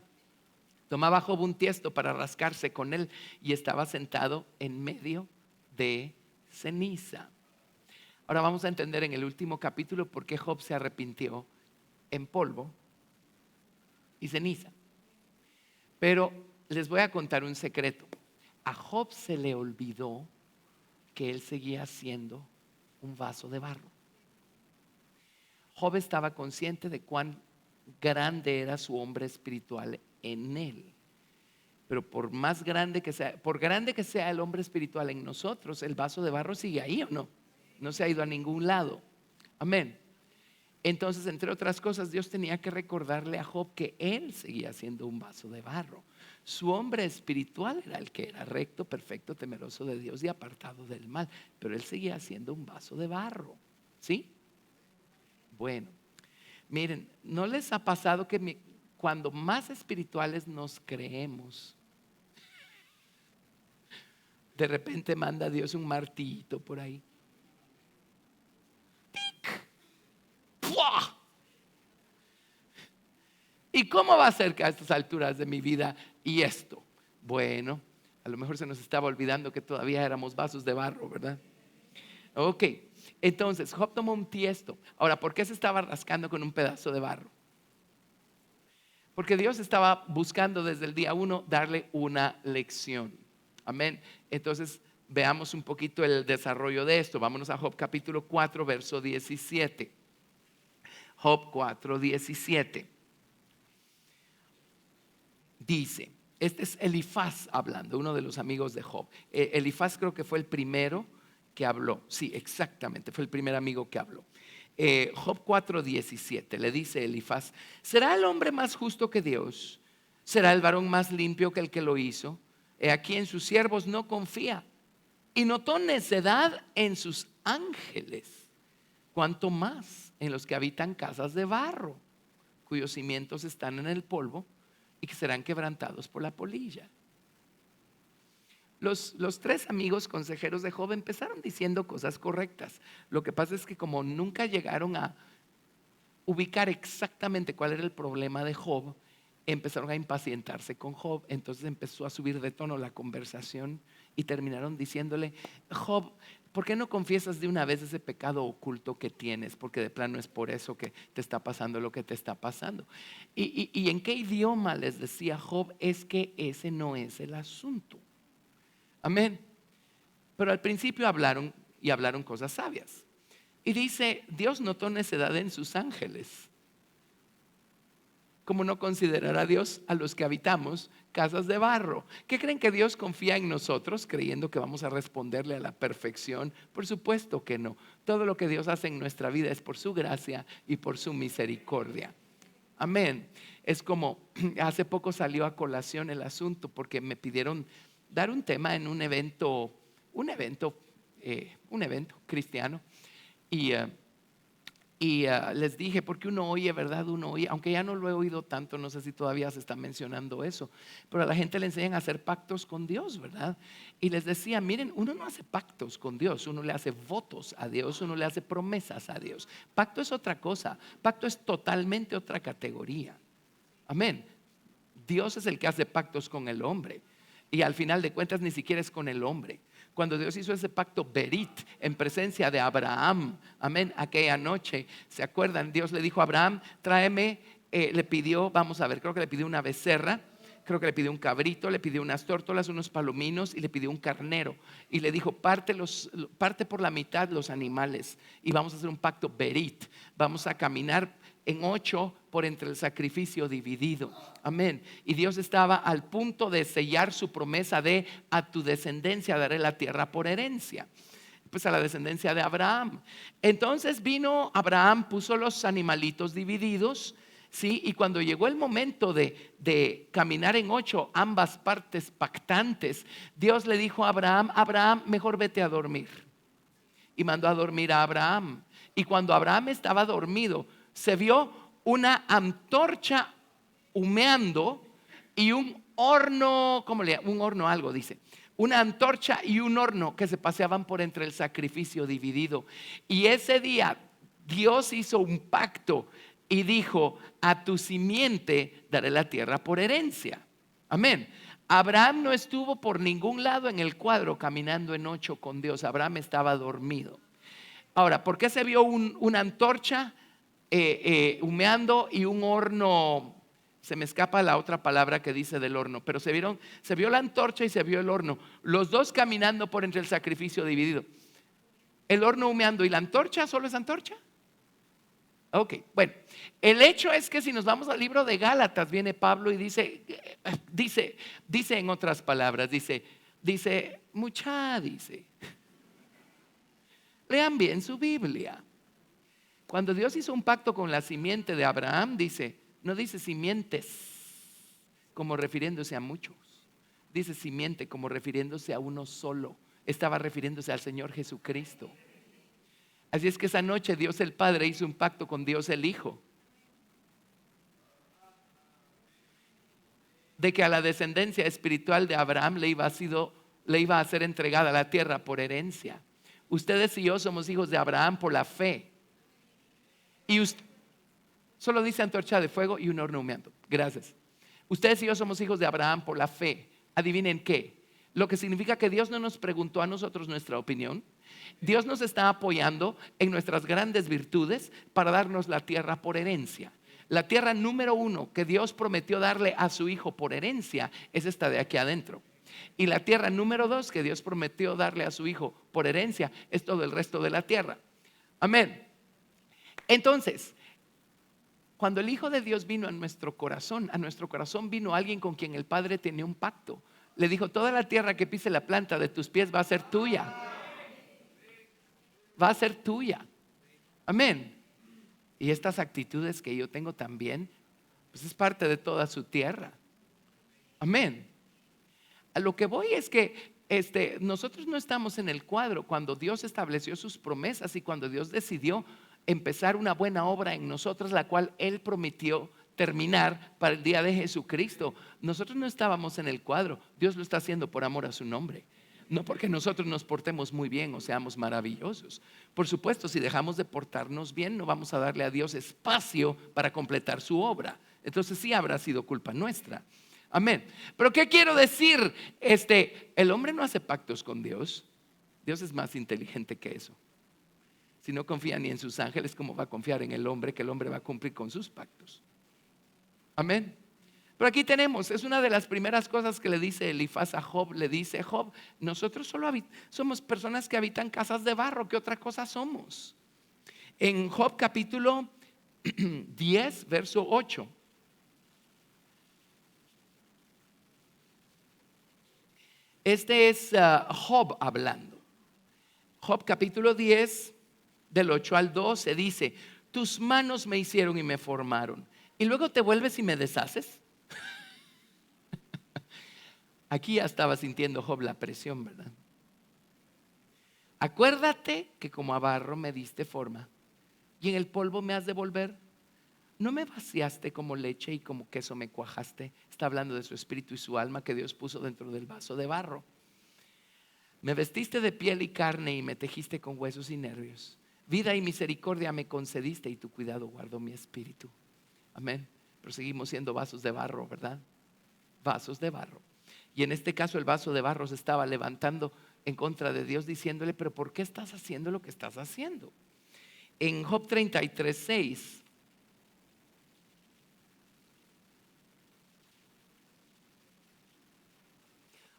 Tomaba Job un tiesto para rascarse con él y estaba sentado en medio de ceniza. Ahora vamos a entender en el último capítulo por qué Job se arrepintió en polvo y ceniza. Pero les voy a contar un secreto. A Job se le olvidó que él seguía siendo un vaso de barro. Job estaba consciente de cuán grande era su hombre espiritual en él. Pero por más grande que sea, por grande que sea el hombre espiritual en nosotros, el vaso de barro sigue ahí, ¿o no? No se ha ido a ningún lado. Amén. Entonces, entre otras cosas, Dios tenía que recordarle a Job que él seguía siendo un vaso de barro. Su hombre espiritual era el que era recto, perfecto, temeroso de Dios y apartado del mal. Pero él seguía siendo un vaso de barro. ¿Sí? Bueno, miren, ¿no les ha pasado que cuando más espirituales nos creemos, de repente manda Dios un martillito por ahí? ¡Pic! ¡Pua! ¿Y cómo va a ser que a estas alturas de mi vida y esto? Bueno, a lo mejor se nos estaba olvidando que todavía éramos vasos de barro, ¿verdad? Ok, entonces Job tomó un tiesto. Ahora, ¿por qué se estaba rascando con un pedazo de barro? Porque Dios estaba buscando desde el día 1 darle una lección. Amén. Entonces veamos un poquito el desarrollo de esto. Vámonos a Job capítulo 4 verso 17. Job 4, 17. Dice, este es Elifaz hablando, uno de los amigos de Job. Elifaz creo que fue el primero que habló. Sí, exactamente, fue el primer amigo que habló. Job 4, 17, le dice Elifaz: ¿será el hombre más justo que Dios? ¿Será el varón más limpio que el que lo hizo? He aquí en sus siervos no confía y notó necedad en sus ángeles. cuánto más en los que habitan casas de barro, cuyos cimientos están en el polvo y que serán quebrantados por la polilla. Los tres amigos consejeros de Job empezaron diciendo cosas correctas. Lo que pasa es que como nunca llegaron a ubicar exactamente cuál era el problema de Job, empezaron a impacientarse con Job. Entonces empezó a subir de tono la conversación y terminaron diciéndole: Job, ¿por qué no confiesas de una vez ese pecado oculto que tienes? Porque de plano es por eso que te está pasando lo que te está pasando. ¿Y en qué idioma les decía Job? Es que ese no es el asunto. Amén. Pero al principio hablaron y hablaron cosas sabias. Y dice: Dios notó necedad en sus ángeles. ¿Cómo no considerar a Dios a los que habitamos casas de barro? ¿Qué creen que Dios confía en nosotros creyendo que vamos a responderle a la perfección? Por supuesto que no. Todo lo que Dios hace en nuestra vida es por su gracia y por su misericordia. Amén. Es como hace poco salió a colación el asunto porque me pidieron dar un tema en un evento cristiano. Y les dije, porque uno oye, ¿verdad? Uno oye, aunque ya no lo he oído tanto, no sé si todavía se está mencionando eso, pero a la gente le enseñan a hacer pactos con Dios, ¿verdad? Y les decía: miren, uno no hace pactos con Dios, uno le hace votos a Dios, uno le hace promesas a Dios. Pacto es otra cosa, pacto es totalmente otra categoría. Amén. Dios es el que hace pactos con el hombre. Y al final de cuentas ni siquiera es con el hombre. Cuando Dios hizo ese pacto Berit en presencia de Abraham, amén, aquella noche, ¿se acuerdan? Dios le dijo a Abraham: tráeme, le pidió, vamos a ver, creo que le pidió una becerra, creo que le pidió un cabrito, le pidió unas tórtolas, unos palominos y le pidió un carnero. Y le dijo: parte por la mitad los animales y vamos a hacer un pacto Berit. Vamos a caminar en 8 por entre el sacrificio dividido. Amén. Y Dios estaba al punto de sellar su promesa de: a tu descendencia daré la tierra por herencia. Pues a la descendencia de Abraham. Entonces vino Abraham, puso los animalitos divididos, ¿sí? Y cuando llegó el momento de caminar en 8, ambas partes pactantes, Dios le dijo a Abraham: Abraham, mejor vete a dormir. Y mandó a dormir a Abraham. Y cuando Abraham estaba dormido, se vio una antorcha humeando y un horno, ¿cómo le llama? Un horno algo dice. Una antorcha y un horno que se paseaban por entre el sacrificio dividido. Y ese día Dios hizo un pacto y dijo: a tu simiente daré la tierra por herencia. Amén. Abraham no estuvo por ningún lado en el cuadro caminando en 8 con Dios. Abraham estaba dormido. Ahora, ¿por qué se vio una antorcha humeando y un horno? Se me escapa la otra palabra que dice del horno, pero se vio la antorcha y se vio el horno, los dos caminando por entre el sacrificio dividido. El horno humeando y la antorcha, ¿solo es antorcha? Ok, bueno, el hecho es que si nos vamos al libro de Gálatas, viene Pablo y dice en otras palabras, dice, lean bien su Biblia. Cuando Dios hizo un pacto con la simiente de Abraham, no dice simientes como refiriéndose a muchos, dice simiente como refiriéndose a uno solo. Estaba refiriéndose al Señor Jesucristo. Así es que esa noche Dios el Padre hizo un pacto con Dios el Hijo, de que a la descendencia espiritual de Abraham le iba a ser entregada la tierra por herencia. Ustedes y yo somos hijos de Abraham por la fe. Y solo dice antorcha de fuego y un horno humeando. Gracias. Ustedes y yo somos hijos de Abraham por la fe. ¿Adivinen qué? Lo que significa que Dios no nos preguntó a nosotros nuestra opinión. Dios nos está apoyando en nuestras grandes virtudes para darnos la tierra por herencia. La tierra número 1 que Dios prometió darle a su Hijo por herencia es esta de aquí adentro. Y la tierra número 2 que Dios prometió darle a su Hijo por herencia es todo el resto de la tierra. Amén. Entonces, cuando el Hijo de Dios vino a nuestro corazón vino alguien con quien el Padre tenía un pacto. Le dijo: toda la tierra que pise la planta de tus pies va a ser tuya. Va a ser tuya. Amén. Y estas actitudes que yo tengo también, pues es parte de toda su tierra. Amén. A lo que voy es que nosotros no estamos en el cuadro cuando Dios estableció sus promesas y cuando Dios decidió empezar una buena obra en nosotros, la cual Él prometió terminar para el día de Jesucristo. Nosotros no estábamos en el cuadro. Dios lo está haciendo por amor a su nombre. No porque nosotros nos portemos muy bien o seamos maravillosos. Por supuesto, si dejamos de portarnos bien, no vamos a darle a Dios espacio para completar su obra. Entonces sí habrá sido culpa nuestra. Amén. Pero ¿qué quiero decir? El hombre no hace pactos con Dios. Dios es más inteligente que eso. Si no confía ni en sus ángeles, ¿cómo va a confiar en el hombre que el hombre va a cumplir con sus pactos? Amén. Pero aquí tenemos, es una de las primeras cosas que le dice Elifaz a Job. Le dice: Job, nosotros solo somos personas que habitan casas de barro. ¿Qué otra cosa somos? En Job capítulo 10, verso 8. Este es Job hablando. Job capítulo 10, del 8 al 12 dice: tus manos me hicieron y me formaron, y luego te vuelves y me deshaces. Aquí ya estaba sintiendo Job la presión, ¿verdad? Acuérdate que como a barro me diste forma, y en el polvo me has de volver. No me vaciaste como leche y como queso me cuajaste. Está hablando de su espíritu y su alma que Dios puso dentro del vaso de barro. Me vestiste de piel y carne y me tejiste con huesos y nervios. Vida y misericordia me concediste y tu cuidado guardó mi espíritu. Amén. Pero seguimos siendo vasos de barro, ¿verdad? Vasos de barro. Y en este caso el vaso de barro se estaba levantando en contra de Dios, diciéndole: pero ¿por qué estás haciendo lo que estás haciendo? En Job 33, 6.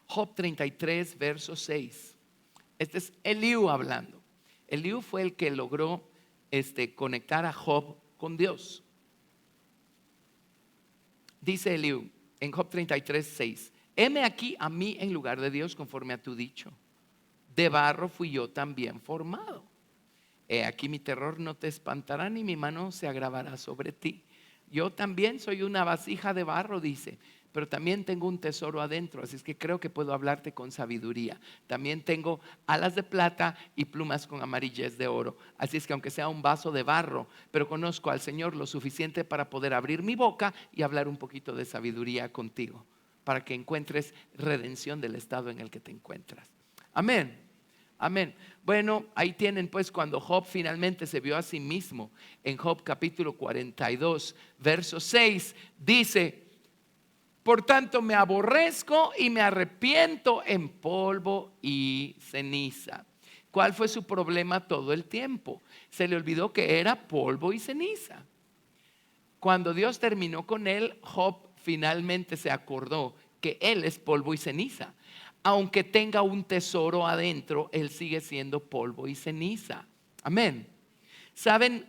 Job 33, verso 6. Este es Eliú hablando. Eliú fue el que logró conectar a Job con Dios. Dice Eliú en Job 33, 6: heme aquí a mí en lugar de Dios conforme a tu dicho. De barro fui yo también formado. He aquí mi terror no te espantará, ni mi mano se agravará sobre ti. Yo también soy una vasija de barro, dice, pero también tengo un tesoro adentro. Así es que creo que puedo hablarte con sabiduría. También tengo alas de plata y plumas con amarillez de oro. Así es que aunque sea un vaso de barro, pero conozco al Señor lo suficiente para poder abrir mi boca y hablar un poquito de sabiduría contigo, para que encuentres redención del estado en el que te encuentras. Amén. Amén. Bueno, ahí tienen pues cuando Job finalmente se vio a sí mismo. En Job capítulo 42, verso 6, dice: por tanto me aborrezco y me arrepiento en polvo y ceniza. ¿Cuál fue su problema todo el tiempo? Se le olvidó que era polvo y ceniza. Cuando Dios terminó con él, Job finalmente se acordó que él es polvo y ceniza. Aunque tenga un tesoro adentro, él sigue siendo polvo y ceniza. Amén. ¿Saben?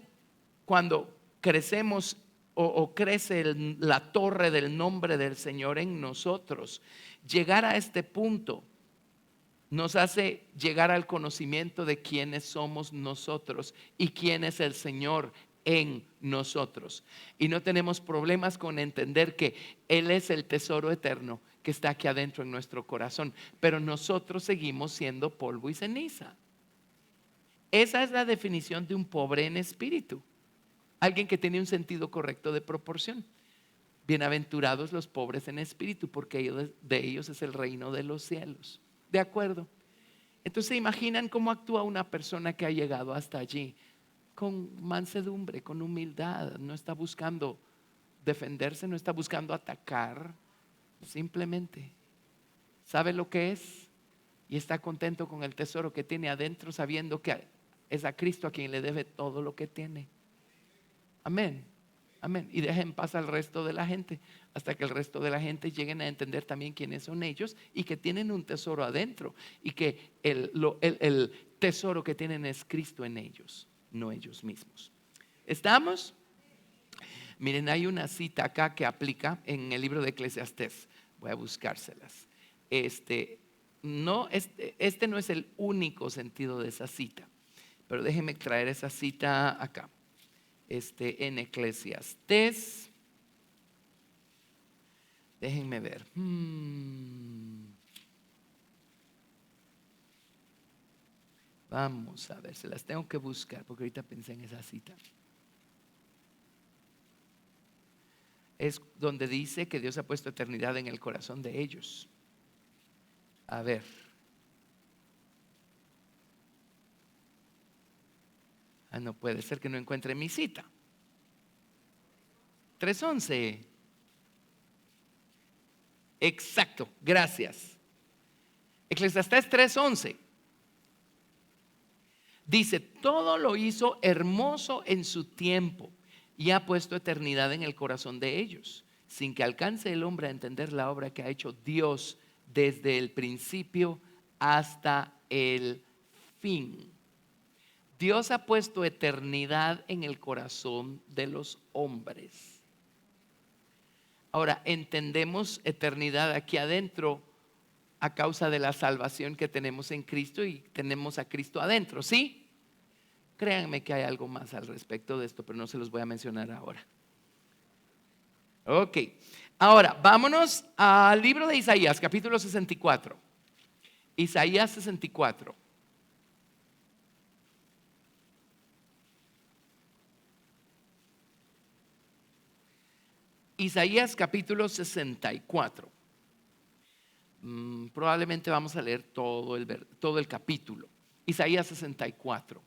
Cuando crecemos o crece la torre del nombre del Señor en nosotros, llegar a este punto nos hace llegar al conocimiento de quiénes somos nosotros y quién es el Señor en nosotros. Y no tenemos problemas con entender que Él es el tesoro eterno que está aquí adentro en nuestro corazón, pero nosotros seguimos siendo polvo y ceniza. Esa es la definición de un pobre en espíritu. Alguien que tiene un sentido correcto de proporción. Bienaventurados los pobres en espíritu, porque de ellos es el reino de los cielos. ¿De acuerdo? Entonces se imaginan cómo actúa una persona que ha llegado hasta allí con mansedumbre, con humildad. No está buscando defenderse, no está buscando atacar. Simplemente sabe lo que es y está contento con el tesoro que tiene adentro, sabiendo que es a Cristo a quien le debe todo lo que tiene. Amén. Amén. Y deja en paz al resto de la gente, hasta que el resto de la gente lleguen a entender también quiénes son ellos y que tienen un tesoro adentro y que el tesoro que tienen es Cristo en ellos, no ellos mismos. ¿Estamos? Miren, hay una cita acá que aplica en el libro de Eclesiastés. Voy a buscárselas. Este no es el único sentido de esa cita, pero déjenme traer esa cita acá. En Eclesiastés. Déjenme ver. Vamos a ver, se las tengo que buscar porque ahorita pensé en esa cita. Es donde dice que Dios ha puesto eternidad en el corazón de ellos. A ver. No puede ser que no encuentre mi cita. 3:11. Exacto, gracias. Eclesiastés 3:11 dice: todo lo hizo hermoso en su tiempo y ha puesto eternidad en el corazón de ellos, sin que alcance el hombre a entender la obra que ha hecho Dios desde el principio hasta el fin. Dios ha puesto eternidad en el corazón de los hombres. Ahora, entendemos eternidad aquí adentro a causa de la salvación que tenemos en Cristo y tenemos a Cristo adentro, ¿sí? Créanme que hay algo más al respecto de esto, pero no se los voy a mencionar ahora. Ok, ahora vámonos al libro de Isaías, capítulo 64. Isaías 64. Isaías capítulo 64. Probablemente vamos a leer todo el capítulo. Isaías 64.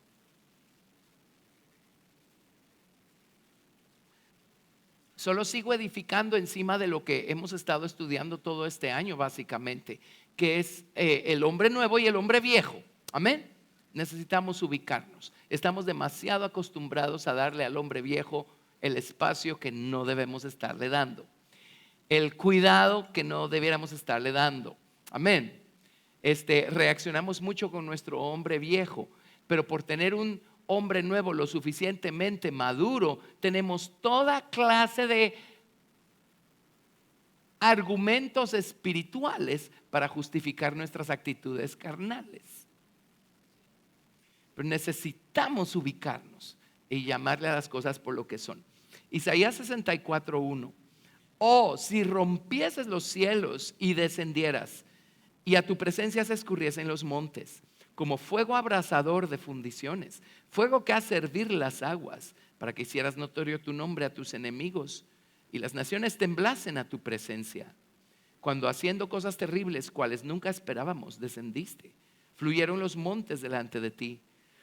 Solo sigo edificando encima de lo que hemos estado estudiando todo este año, básicamente, que es el hombre nuevo y el hombre viejo. Amén. Necesitamos ubicarnos. Estamos demasiado acostumbrados a darle al hombre viejo el espacio que no debemos estarle dando, el cuidado que no debiéramos estarle dando. Amén. Reaccionamos mucho con nuestro hombre viejo, pero por tener un hombre nuevo lo suficientemente maduro, tenemos toda clase de argumentos espirituales para justificar nuestras actitudes carnales. Pero necesitamos ubicarnos y llamarle a las cosas por lo que son. Isaías 64:1. Oh, si rompieses los cielos y descendieras, y a tu presencia se escurriesen los montes, como fuego abrasador de fundiciones, fuego que hace hervir las aguas, para que hicieras notorio tu nombre a tus enemigos, y las naciones temblasen a tu presencia. Cuando haciendo cosas terribles, cuales nunca esperábamos, descendiste, fluyeron los montes delante de ti.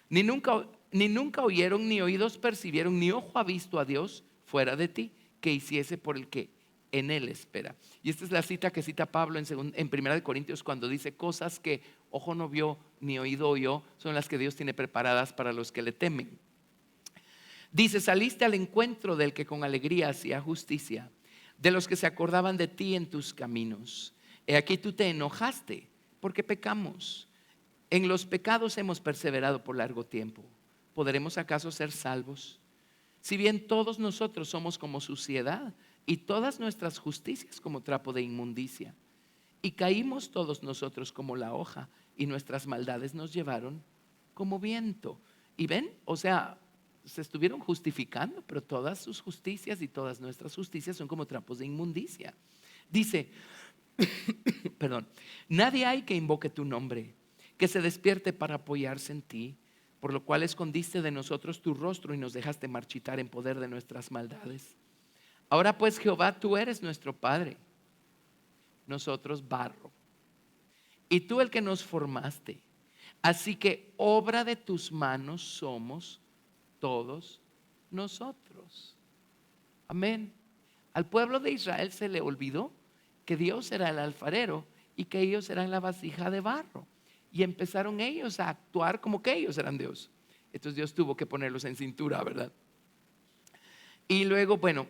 Ni nunca oyeron, ni oídos percibieron, ni ojo ha visto a Dios fuera de ti, que hiciese por el que en él espera. Y esta es la cita que cita Pablo en Primera de Corintios, cuando dice: cosas que ojo no vio ni oído oyó son las que Dios tiene preparadas para los que le temen. Dice: saliste al encuentro del que con alegría hacía justicia, de los que se acordaban de ti en tus caminos. He aquí tú te enojaste porque pecamos. En los pecados hemos perseverado por largo tiempo. ¿Podremos acaso ser salvos? Si bien todos nosotros somos como suciedad, y todas nuestras justicias como trapo de inmundicia, y caímos todos nosotros como la hoja, y nuestras maldades nos llevaron como viento. Y ven, o sea, se estuvieron justificando, pero todas sus justicias y todas nuestras justicias son como trapos de inmundicia. Dice, perdón, nadie hay que invoque tu nombre, que se despierte para apoyarse en ti, por lo cual escondiste de nosotros tu rostro y nos dejaste marchitar en poder de nuestras maldades. Ahora pues, Jehová, tú eres nuestro Padre, nosotros barro, y tú el que nos formaste. Así que obra de tus manos somos todos nosotros. Amén. Al pueblo de Israel se le olvidó que Dios era el alfarero y que ellos eran la vasija de barro. Y empezaron ellos a actuar como que ellos eran Dios. Entonces Dios tuvo que ponerlos en cintura, ¿verdad? Y luego, bueno,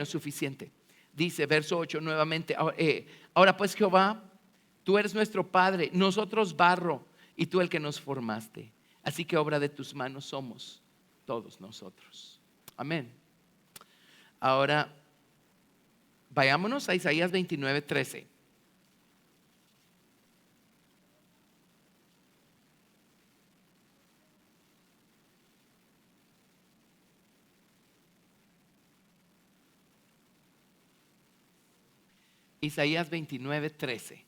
suficiente. Dice verso 8 nuevamente: ahora pues, Jehová, tú eres nuestro Padre, nosotros barro, y tú el que nos formaste. Así que obra de tus manos somos todos nosotros. Amén. Ahora vayámonos a Isaías 29:13. Isaías 29:13.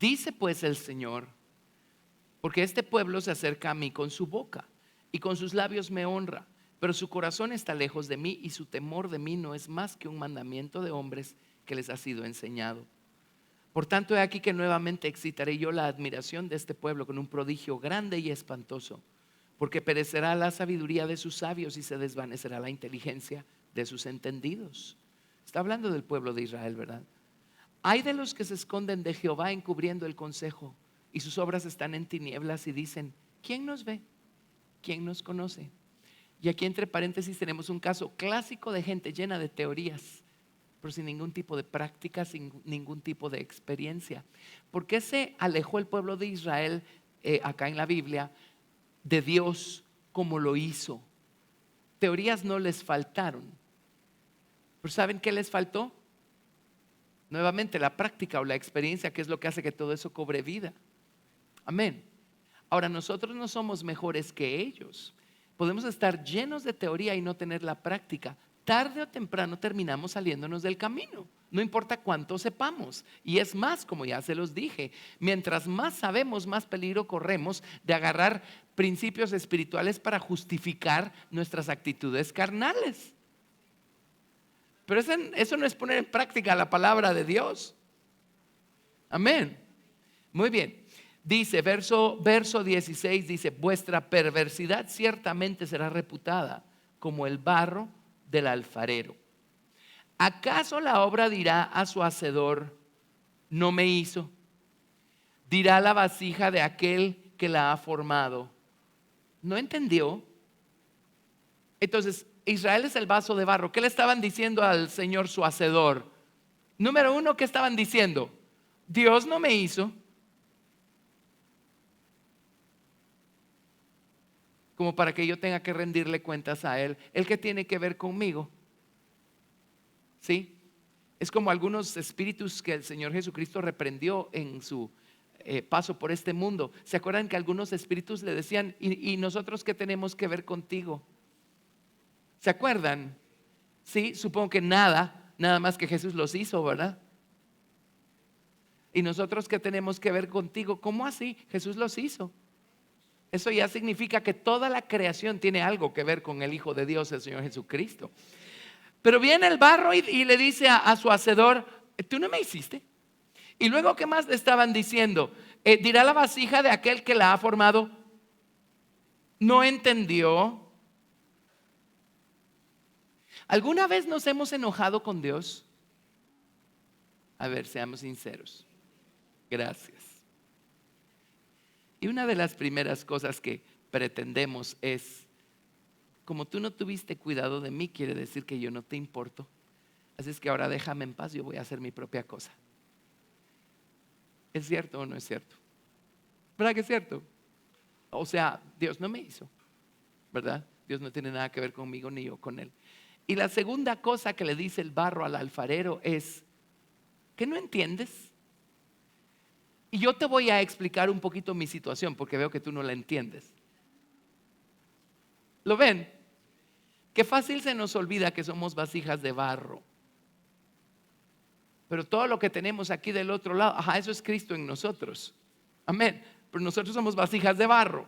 Dice pues el Señor, porque este pueblo se acerca a mí con su boca y con sus labios me honra, pero su corazón está lejos de mí y su temor de mí no es más que un mandamiento de hombres que les ha sido enseñado. Por tanto, he aquí que nuevamente excitaré yo la admiración de este pueblo con un prodigio grande y espantoso, porque perecerá la sabiduría de sus sabios y se desvanecerá la inteligencia de sus entendidos. Está hablando del pueblo de Israel, ¿verdad? Hay de los que se esconden de Jehová encubriendo el consejo y sus obras están en tinieblas y dicen, ¿quién nos ve? ¿Quién nos conoce? Y aquí entre paréntesis tenemos un caso clásico de gente llena de teorías, pero sin ningún tipo de práctica, sin ningún tipo de experiencia. ¿Por qué se alejó el pueblo de Israel acá en la Biblia de Dios como lo hizo? Teorías no les faltaron, pero ¿saben qué les faltó? Nuevamente la práctica o la experiencia, que es lo que hace que todo eso cobre vida. Amén. Ahora, nosotros no somos mejores que ellos. Podemos estar llenos de teoría y no tener la práctica. Tarde o temprano terminamos saliéndonos del camino, no importa cuánto sepamos. Y es más, como ya se los dije, mientras más sabemos, más peligro corremos de agarrar principios espirituales para justificar nuestras actitudes carnales. Pero eso no es poner en práctica la palabra de Dios. Amén. Muy bien. Dice, verso 16, dice, vuestra perversidad ciertamente será reputada como el barro del alfarero. ¿Acaso la obra dirá a su hacedor, no me hizo? Dirá la vasija de aquel que la ha formado, ¿no entendió? Entonces, Israel es el vaso de barro. ¿Qué le estaban diciendo al Señor su hacedor? Número uno, ¿qué estaban diciendo? Dios no me hizo. Como para que yo tenga que rendirle cuentas a Él. ¿El qué tiene que ver conmigo? ¿Sí? Es como algunos espíritus que el Señor Jesucristo reprendió en su paso por este mundo. ¿Se acuerdan que algunos espíritus le decían, ¿y nosotros qué tenemos que ver contigo? ¿Se acuerdan? Sí, supongo que nada más que Jesús los hizo, ¿verdad? ¿Y nosotros qué tenemos que ver contigo? ¿Cómo así? Jesús los hizo. Eso ya significa que toda la creación tiene algo que ver con el Hijo de Dios, el Señor Jesucristo. Pero viene el barro y le dice a su hacedor, tú no me hiciste. Y luego, ¿qué más le estaban diciendo? Dirá la vasija de aquel que la ha formado, ¿no entendió? ¿Alguna vez nos hemos enojado con Dios? A ver, seamos sinceros. Gracias. Y una de las primeras cosas que pretendemos es, como tú no tuviste cuidado de mí, quiere decir que yo no te importo. Así es que ahora déjame en paz, yo voy a hacer mi propia cosa. ¿Es cierto o no es cierto? ¿Verdad que es cierto? O sea, Dios no me hizo, ¿verdad? Dios no tiene nada que ver conmigo ni yo con Él. Y la segunda cosa que le dice el barro al alfarero es, ¿qué no entiendes? Y yo te voy a explicar un poquito mi situación porque veo que tú no la entiendes. ¿Lo ven? Qué fácil se nos olvida que somos vasijas de barro. Pero todo lo que tenemos aquí del otro lado, eso es Cristo en nosotros. Amén. Pero nosotros somos vasijas de barro.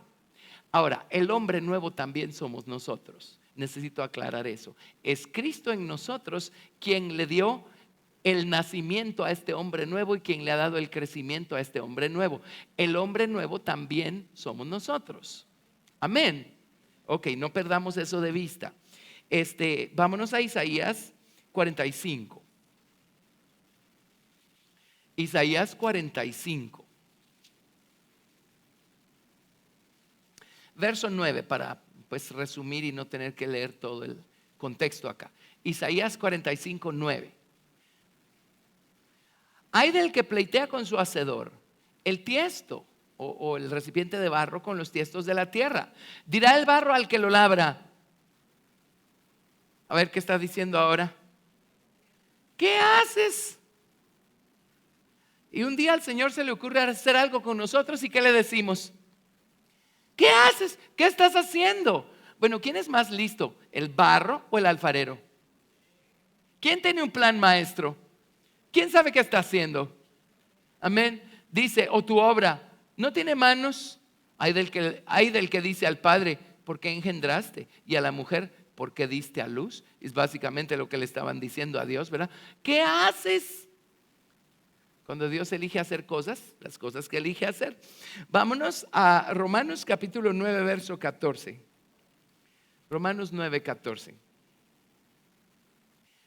Ahora, el hombre nuevo también somos nosotros. Necesito aclarar eso. Es Cristo en nosotros quien le dio el nacimiento a este hombre nuevo y quien le ha dado el crecimiento a este hombre nuevo. El hombre nuevo también somos nosotros. Amén. Ok, no perdamos eso de vista. Vámonos a Isaías 45. Isaías 45. Verso 9 para resumir y no tener que leer todo el contexto acá. Isaías 45, 9. Hay del que pleitea con su hacedor, el tiesto o el recipiente de barro con los tiestos de la tierra. Dirá el barro al que lo labra. A ver, ¿qué está diciendo ahora? ¿Qué haces? Y un día al Señor se le ocurre hacer algo con nosotros y ¿qué le decimos? ¿Qué haces? ¿Qué estás haciendo? Bueno, ¿quién es más listo? ¿El barro o el alfarero? ¿Quién tiene un plan maestro? ¿Quién sabe qué está haciendo? Amén. Dice, o tu obra no tiene manos. Hay del que dice al padre, ¿por qué engendraste? Y a la mujer, ¿por qué diste a luz? Es básicamente lo que le estaban diciendo a Dios, ¿verdad? ¿Qué haces? Cuando Dios elige hacer cosas, las cosas que elige hacer. Vámonos a Romanos capítulo 9, verso 14. Romanos 9, 14.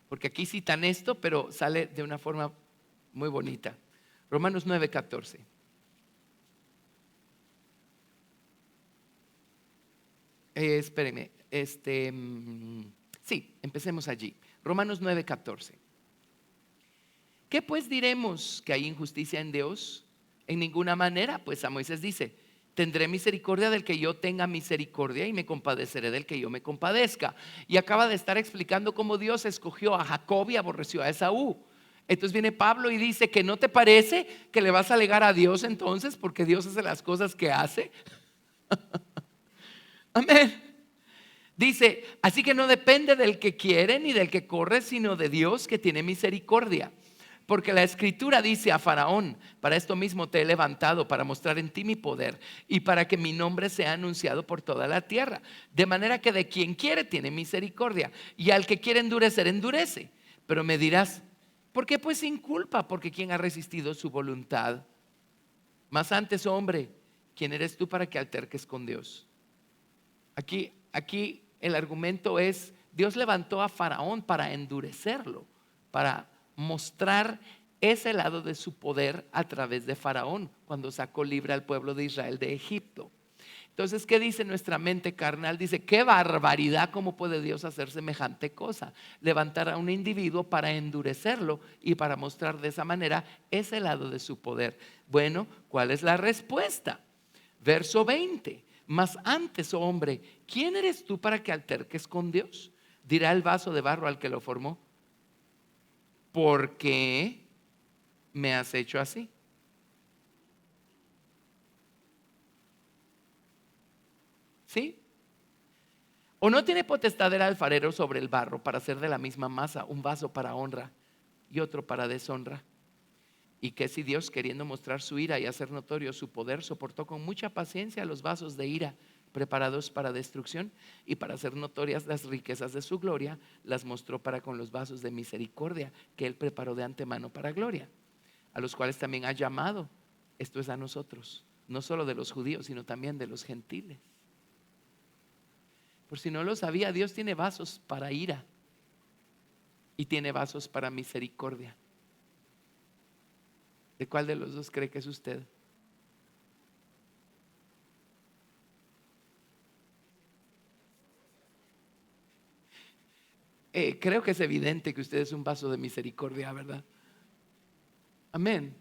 Porque aquí citan esto, pero sale de una forma muy bonita. Romanos 9, 14. Espérenme. Sí, empecemos allí. Romanos 9, 14. ¿Qué pues diremos? ¿Que hay injusticia en Dios? En ninguna manera, pues a Moisés dice, tendré misericordia del que yo tenga misericordia y me compadeceré del que yo me compadezca. Y acaba de estar explicando cómo Dios escogió a Jacob y aborreció a Esaú. Entonces viene Pablo y dice que no te parece que le vas a alegar a Dios entonces porque Dios hace las cosas que hace. Amén. Dice, así que no depende del que quiere ni del que corre, sino de Dios que tiene misericordia. Porque la escritura dice a Faraón, para esto mismo te he levantado, para mostrar en ti mi poder y para que mi nombre sea anunciado por toda la tierra. De manera que de quien quiere tiene misericordia y al que quiere endurecer, endurece. Pero me dirás, ¿por qué pues sin culpa? Porque ¿quién ha resistido su voluntad? Mas antes, hombre, ¿quién eres tú para que alterques con Dios? Aquí el argumento es, Dios levantó a Faraón para endurecerlo, para mostrar ese lado de su poder a través de Faraón, cuando sacó libre al pueblo de Israel de Egipto. Entonces, ¿qué dice nuestra mente carnal? Dice, qué barbaridad, ¿cómo puede Dios hacer semejante cosa? Levantar a un individuo para endurecerlo y para mostrar de esa manera ese lado de su poder. Bueno, ¿cuál es la respuesta? Verso 20. Mas antes, oh hombre, ¿quién eres tú para que alterques con Dios? Dirá el vaso de barro al que lo formó, ¿por qué me has hecho así? ¿Sí? ¿O no tiene potestad el alfarero sobre el barro para hacer de la misma masa un vaso para honra y otro para deshonra? Y que si Dios, queriendo mostrar su ira y hacer notorio su poder, soportó con mucha paciencia los vasos de ira preparados para destrucción, y para hacer notorias las riquezas de su gloria, las mostró para con los vasos de misericordia que él preparó de antemano para gloria, a los cuales también ha llamado, esto es a nosotros, no solo de los judíos, sino también de los gentiles. Por si no lo sabía, Dios tiene vasos para ira y tiene vasos para misericordia. ¿De cuál de los dos cree que es usted? Creo que es evidente que usted es un vaso de misericordia, ¿verdad? Amén.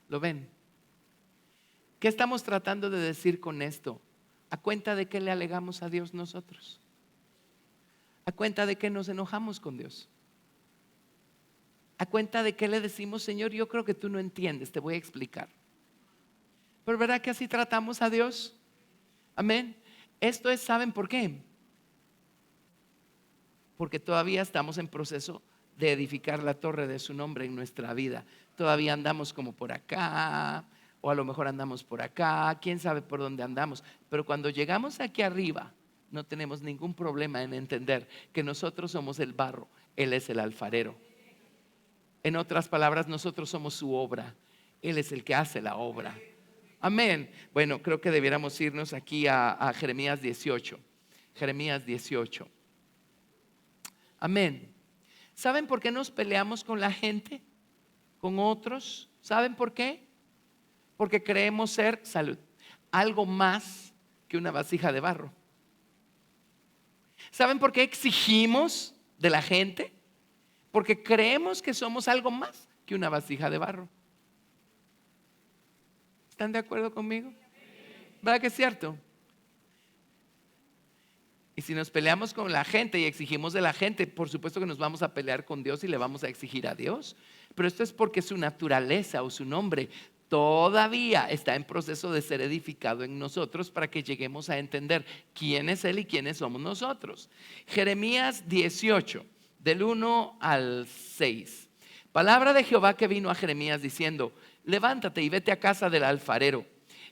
¿Lo ven? ¿Qué estamos tratando de decir con esto? ¿A cuenta de qué le alegamos a Dios nosotros? ¿A cuenta de qué nos enojamos con Dios? ¿A cuenta de qué le decimos, Señor, yo creo que tú no entiendes, te voy a explicar? Pero ¿verdad que así tratamos a Dios? Amén. Esto es, ¿saben por qué? Porque todavía estamos en proceso de edificar la torre de su nombre en nuestra vida. Todavía andamos como por acá, o a lo mejor andamos por acá, quién sabe por dónde andamos. Pero cuando llegamos aquí arriba, no tenemos ningún problema en entender que nosotros somos el barro, Él es el alfarero. En otras palabras, nosotros somos su obra, Él es el que hace la obra. Amén. Bueno, creo que debiéramos irnos aquí a Jeremías 18. Jeremías 18. Amén. ¿Saben por qué nos peleamos con la gente? Con otros. ¿Saben por qué? Porque creemos ser, salud, algo más que una vasija de barro. ¿Saben por qué exigimos de la gente? Porque creemos que somos algo más que una vasija de barro. ¿Están de acuerdo conmigo? ¿Verdad que es cierto? Y si nos peleamos con la gente y exigimos de la gente, por supuesto que nos vamos a pelear con Dios y le vamos a exigir a Dios. Pero esto es porque su naturaleza o su nombre todavía está en proceso de ser edificado en nosotros para que lleguemos a entender quién es Él y quiénes somos nosotros. Jeremías 18, del 1 al 6. Palabra de Jehová que vino a Jeremías diciendo: levántate y vete a casa del alfarero,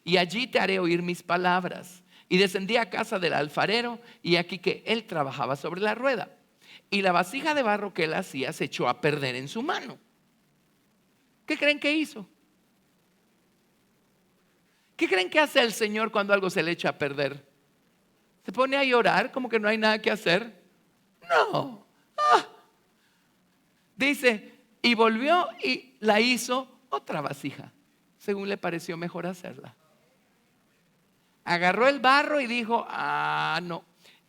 y allí te haré oír mis palabras. Y descendí a casa del alfarero, y aquí que él trabajaba sobre la rueda, y la vasija de barro que él hacía se echó a perder en su mano. ¿Qué creen que hizo? ¿Qué creen que hace el Señor cuando algo se le echa a perder? ¿Se pone a llorar como que no hay nada que hacer? No. Dice, y volvió y la hizo otra vasija, según le pareció mejor hacerla. Agarró el barro y dijo: no,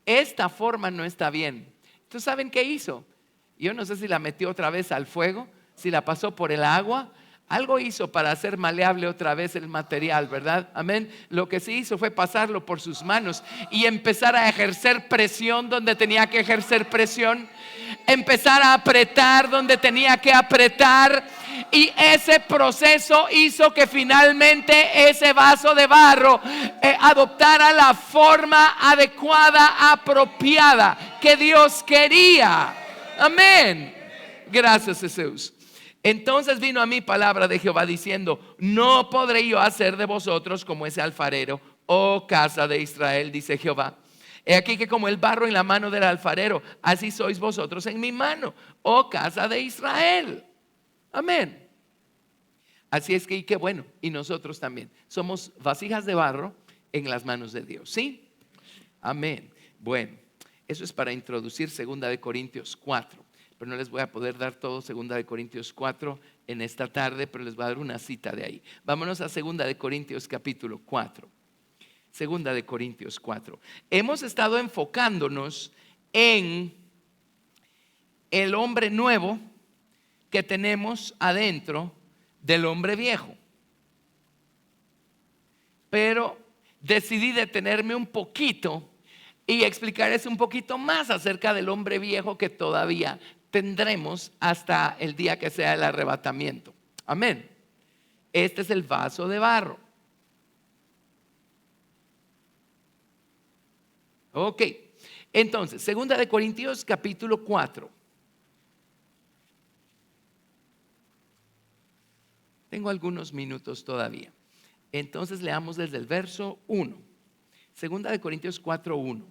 esta forma no está bien. ¿Entonces saben qué hizo? Yo no sé si la metió otra vez al fuego, si la pasó por el agua. Algo hizo para hacer maleable otra vez el material, ¿verdad? Amén. Lo que sí hizo fue pasarlo por sus manos y empezar a ejercer presión donde tenía que ejercer presión. Empezar a apretar donde tenía que apretar. Y ese proceso hizo que finalmente ese vaso de barro adoptara la forma adecuada, apropiada que Dios quería. Amén. Gracias, Jesús. Entonces vino a mí palabra de Jehová diciendo: no podré yo hacer de vosotros como ese alfarero, oh casa de Israel, dice Jehová. He aquí que como el barro en la mano del alfarero, así sois vosotros en mi mano, oh casa de Israel. Amén. Así es que, y qué bueno, y nosotros también somos vasijas de barro en las manos de Dios, ¿sí? Amén. Bueno, eso es para introducir 2 Corintios 4. Pero no les voy a poder dar todo 2 Corintios 4 en esta tarde, pero les voy a dar una cita de ahí. Vámonos a 2 Corintios capítulo 4. 2 Corintios 4. Hemos estado enfocándonos en el hombre nuevo que tenemos adentro del hombre viejo. Pero decidí detenerme un poquito y explicarles un poquito más acerca del hombre viejo que todavía tendremos hasta el día que sea el arrebatamiento. Amén. Este es el vaso de barro. Ok. Entonces, 2 Corintios capítulo 4. Tengo algunos minutos todavía. Entonces leamos desde el verso 1. 2 Corintios 4:1.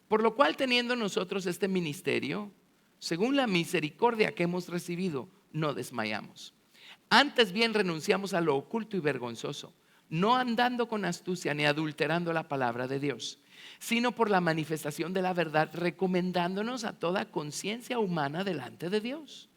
Por lo cual, teniendo nosotros este ministerio, según la misericordia que hemos recibido, no desmayamos. Antes bien renunciamos a lo oculto y vergonzoso, no andando con astucia ni adulterando la palabra de Dios, sino por la manifestación de la verdad, recomendándonos a toda conciencia humana delante de Dios.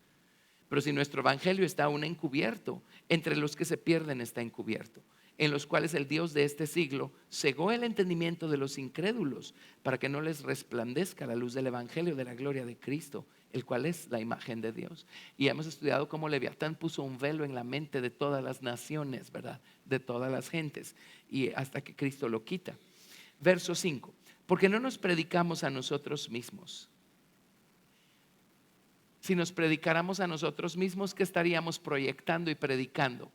Pero si nuestro evangelio está aún encubierto, entre los que se pierden está encubierto, en los cuales el Dios de este siglo cegó el entendimiento de los incrédulos, para que no les resplandezca la luz del evangelio de la gloria de Cristo, el cual es la imagen de Dios. Y hemos estudiado cómo Leviatán puso un velo en la mente de todas las naciones, ¿verdad? De todas las gentes, y hasta que Cristo lo quita. Verso 5. Porque no nos predicamos a nosotros mismos. Si nos predicáramos a nosotros mismos, ¿qué estaríamos proyectando y predicando?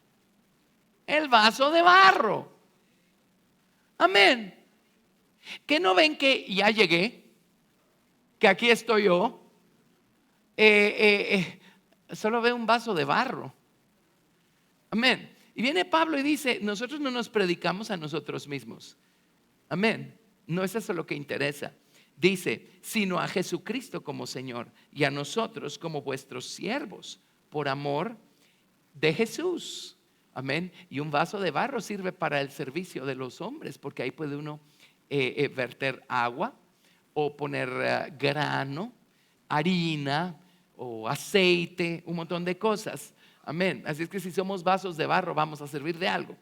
El vaso de barro. Amén. ¿Que no ven que ya llegué? Que aquí estoy yo. Solo veo un vaso de barro. Amén. Y viene Pablo y dice: nosotros no nos predicamos a nosotros mismos. Amén. No es eso lo que interesa. Dice: sino a Jesucristo como Señor, y a nosotros como vuestros siervos, por amor de Jesús. Amén. Y un vaso de barro sirve para el servicio de los hombres, porque ahí puede uno verter agua o poner grano, harina o aceite, un montón de cosas. Amén. Así es que si somos vasos de barro, vamos a servir de algo.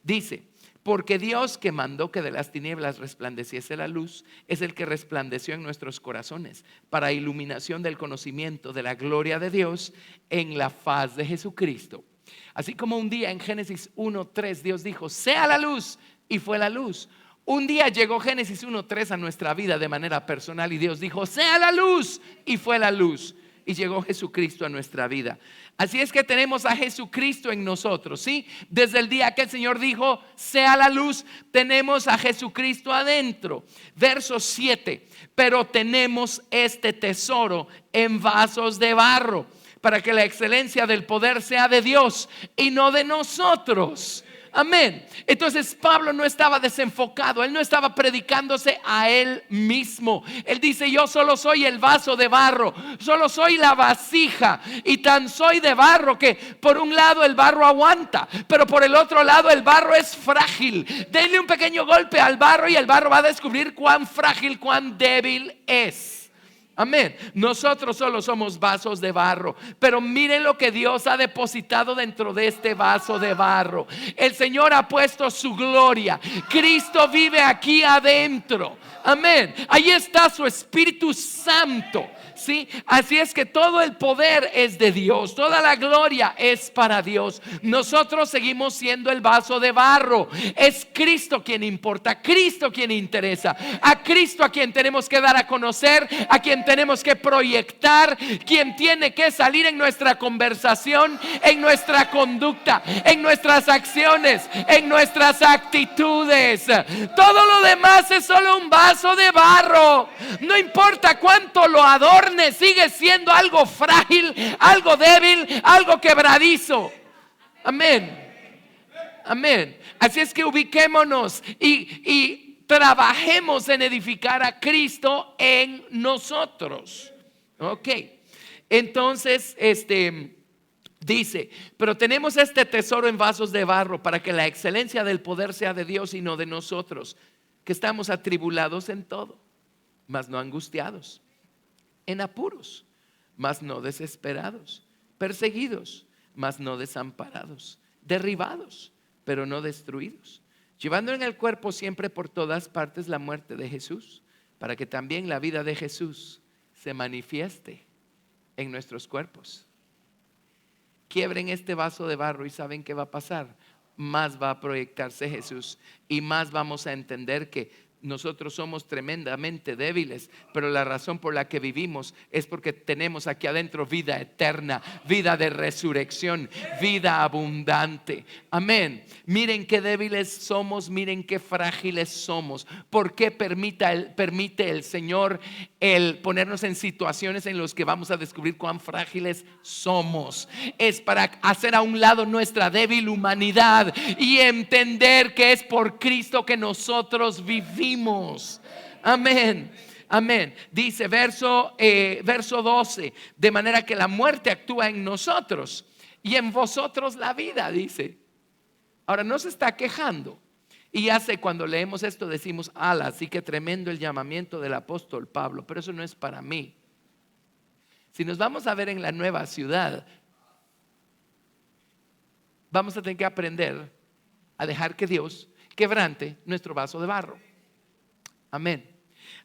Dice: porque Dios, que mandó que de las tinieblas resplandeciese la luz, es el que resplandeció en nuestros corazones para iluminación del conocimiento de la gloria de Dios en la faz de Jesucristo. Así como un día en Génesis 1:3 Dios dijo: sea la luz, y fue la luz. Un día llegó Génesis 1:3 a nuestra vida de manera personal y Dios dijo: sea la luz, y fue la luz. Y llegó Jesucristo a nuestra vida. Así es que tenemos a Jesucristo en nosotros, ¿sí? Desde el día que el Señor dijo: sea la luz, tenemos a Jesucristo adentro. Verso 7. Pero tenemos este tesoro en vasos de barro, para que la excelencia del poder sea de Dios y no de nosotros. Amén. Entonces Pablo no estaba desenfocado, él no estaba predicándose a él mismo. Él dice: yo solo soy el vaso de barro, solo soy la vasija, y tan soy de barro que por un lado el barro aguanta, pero por el otro lado el barro es frágil. Denle un pequeño golpe al barro y el barro va a descubrir cuán frágil, cuán débil es. Amén. Nosotros solo somos vasos de barro, pero miren lo que Dios ha depositado dentro de este vaso de barro. El Señor ha puesto su gloria. Cristo vive aquí adentro. Amén. Ahí está su Espíritu Santo. ¿Sí? Así es que todo el poder es de Dios, toda la gloria es para Dios. Nosotros seguimos siendo el vaso de barro. Es Cristo quien importa, Cristo quien interesa, a Cristo a quien tenemos que dar a conocer, a quien tenemos que proyectar, quien tiene que salir en nuestra conversación, en nuestra conducta, en nuestras acciones, en nuestras actitudes. Todo lo demás es solo un vaso de barro. No importa cuánto lo adorne, sigue siendo algo frágil, algo débil, algo quebradizo. Amén. Amén. Así es que ubiquémonos y trabajemos en edificar a Cristo en nosotros. Ok. Entonces, dice: pero tenemos este tesoro en vasos de barro, para que la excelencia del poder sea de Dios y no de nosotros, que estamos atribulados en todo, mas no angustiados, en apuros, mas no desesperados, perseguidos, mas no desamparados, derribados, pero no destruidos, llevando en el cuerpo siempre por todas partes la muerte de Jesús, para que también la vida de Jesús se manifieste en nuestros cuerpos. Quiebren este vaso de barro y ¿saben qué va a pasar? Más va a proyectarse Jesús y más vamos a entender que nosotros somos tremendamente débiles, pero la razón por la que vivimos es porque tenemos aquí adentro vida eterna, vida de resurrección, vida abundante. Amén. Miren qué débiles somos, miren qué frágiles somos. ¿Por qué permite el Señor el ponernos en situaciones en las que vamos a descubrir cuán frágiles somos? Es para hacer a un lado nuestra débil humanidad y entender que es por Cristo que nosotros vivimos. Amén. Amén. Dice verso 12: de manera que la muerte actúa en nosotros y en vosotros la vida, dice. Ahora no se está quejando. Y cuando leemos esto decimos: ala, así que tremendo el llamamiento del apóstol Pablo, pero eso no es para mí. Si nos vamos a ver en la nueva ciudad, vamos a tener que aprender a dejar que Dios quebrante nuestro vaso de barro. Amén.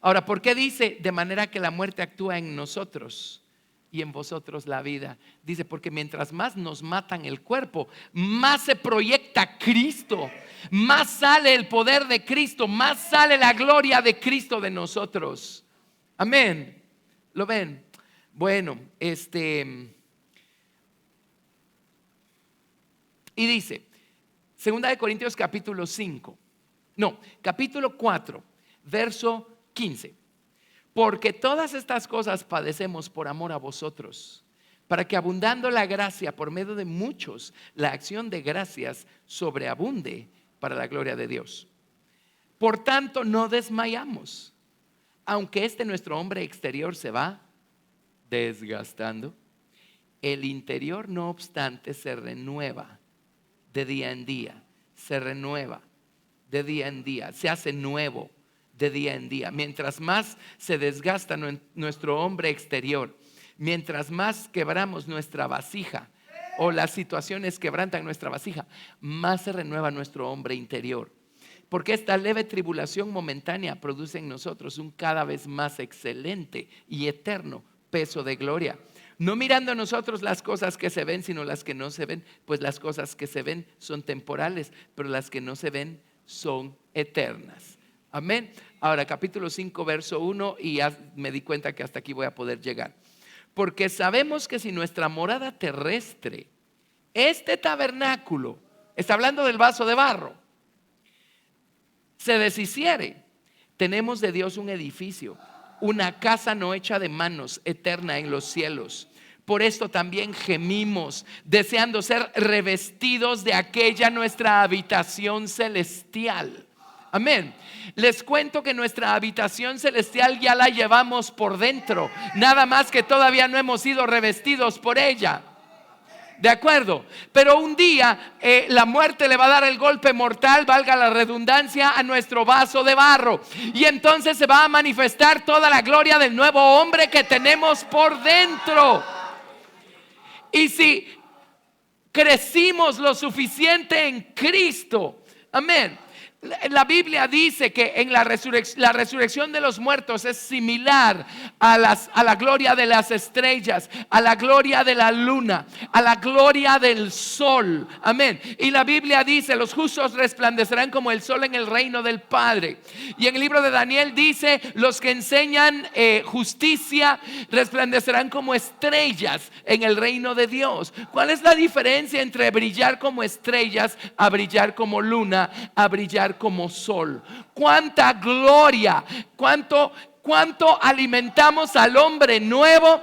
Ahora, ¿por qué dice de manera que la muerte actúa en nosotros y en vosotros la vida? Dice: porque mientras más nos matan el cuerpo, más se proyecta Cristo, más sale el poder de Cristo, más sale la gloria de Cristo de nosotros. Amén. ¿Lo ven? Bueno, y dice, 2 Corintios capítulo 4, verso 15: porque todas estas cosas padecemos por amor a vosotros, para que abundando la gracia por medio de muchos, la acción de gracias sobreabunde para la gloria de Dios. Por tanto, no desmayamos, aunque nuestro hombre exterior se va desgastando, el interior no obstante se renueva de día en día, se renueva de día en día, se hace nuevo de día en día. Mientras más se desgasta nuestro hombre exterior, mientras más quebramos nuestra vasija o las situaciones quebrantan nuestra vasija, más se renueva nuestro hombre interior. Porque esta leve tribulación momentánea produce en nosotros un cada vez más excelente y eterno peso de gloria, no mirando a nosotros las cosas que se ven, sino las que no se ven, pues las cosas que se ven son temporales, pero las que no se ven son eternas. Amén. Ahora capítulo 5 verso 1, y ya me di cuenta que hasta aquí voy a poder llegar. Porque sabemos que si nuestra morada terrestre, este tabernáculo, está hablando del vaso de barro, se deshiciere, tenemos de Dios un edificio, una casa no hecha de manos, eterna en los cielos. Por esto también gemimos, deseando ser revestidos de aquella nuestra habitación celestial. Amén. Les cuento que nuestra habitación celestial ya la llevamos por dentro, nada más que todavía no hemos sido revestidos por ella. ¿De acuerdo? Pero un día la muerte le va a dar el golpe mortal, valga la redundancia, a nuestro vaso de barro. Y entonces se va a manifestar toda la gloria del nuevo hombre que tenemos por dentro. Y si crecimos lo suficiente en Cristo, amén. La Biblia dice que en la resurrección de los muertos es similar a la gloria de las estrellas, a la gloria de la luna, a la gloria del sol. Amén. Y la Biblia dice: los justos resplandecerán como el sol en el reino del Padre. Y en el libro de Daniel dice: los que enseñan justicia resplandecerán como estrellas en el reino de Dios. ¿Cuál es la diferencia entre brillar como estrellas a brillar como luna, a brillar como sol? Cuánta gloria, cuánto alimentamos al hombre nuevo,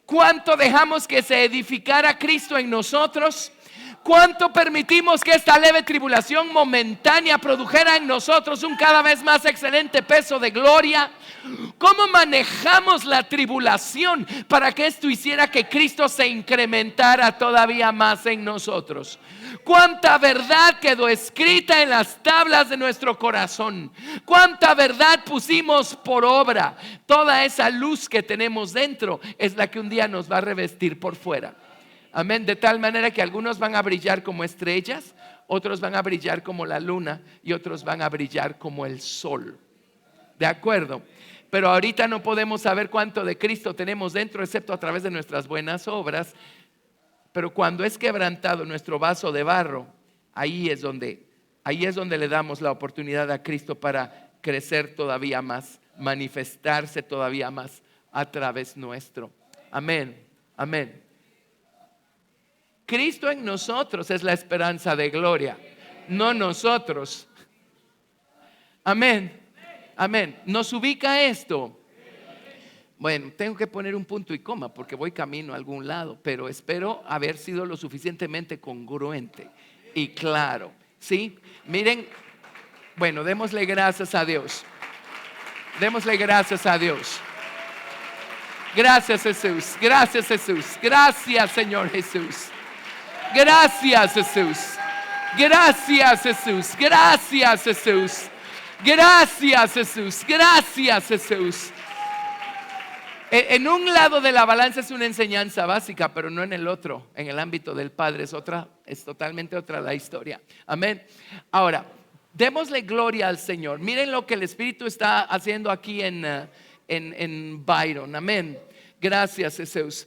cuánto dejamos que se edificara Cristo en nosotros, cuánto permitimos que esta leve tribulación momentánea produjera en nosotros un cada vez más excelente peso de gloria. ¿Cómo manejamos la tribulación para que esto hiciera que Cristo se incrementara todavía más en nosotros? Cuánta verdad quedó escrita en las tablas de nuestro corazón, cuánta verdad pusimos por obra. Toda esa luz que tenemos dentro es la que un día nos va a revestir por fuera. Amén. De tal manera que algunos van a brillar como estrellas, otros van a brillar como la luna y otros van a brillar como el sol. ¿De acuerdo? Pero ahorita no podemos saber cuánto de Cristo tenemos dentro, excepto a través de nuestras buenas obras. Pero cuando es quebrantado nuestro vaso de barro, ahí es donde le damos la oportunidad a Cristo para crecer todavía más, manifestarse todavía más a través nuestro. Amén, amén. Cristo en nosotros es la esperanza de gloria, no nosotros. Amén, amén. ¿Nos ubica esto? Bueno, tengo que poner un punto y coma porque voy camino a algún lado, pero espero haber sido lo suficientemente congruente y claro. ¿Sí? Miren, bueno, démosle gracias a Dios. Démosle gracias a Dios. Gracias, Jesús. Gracias, Jesús. Gracias, Señor Jesús. Gracias, Jesús. Gracias, Jesús. Gracias, Jesús. Gracias, Jesús. Gracias, Jesús. En un lado de la balanza es una enseñanza básica, pero no en el otro. En el ámbito del Padre es totalmente otra la historia. Amén. Ahora, démosle gloria al Señor. Miren lo que el Espíritu está haciendo aquí en Byron. Amén. Gracias, Jesús.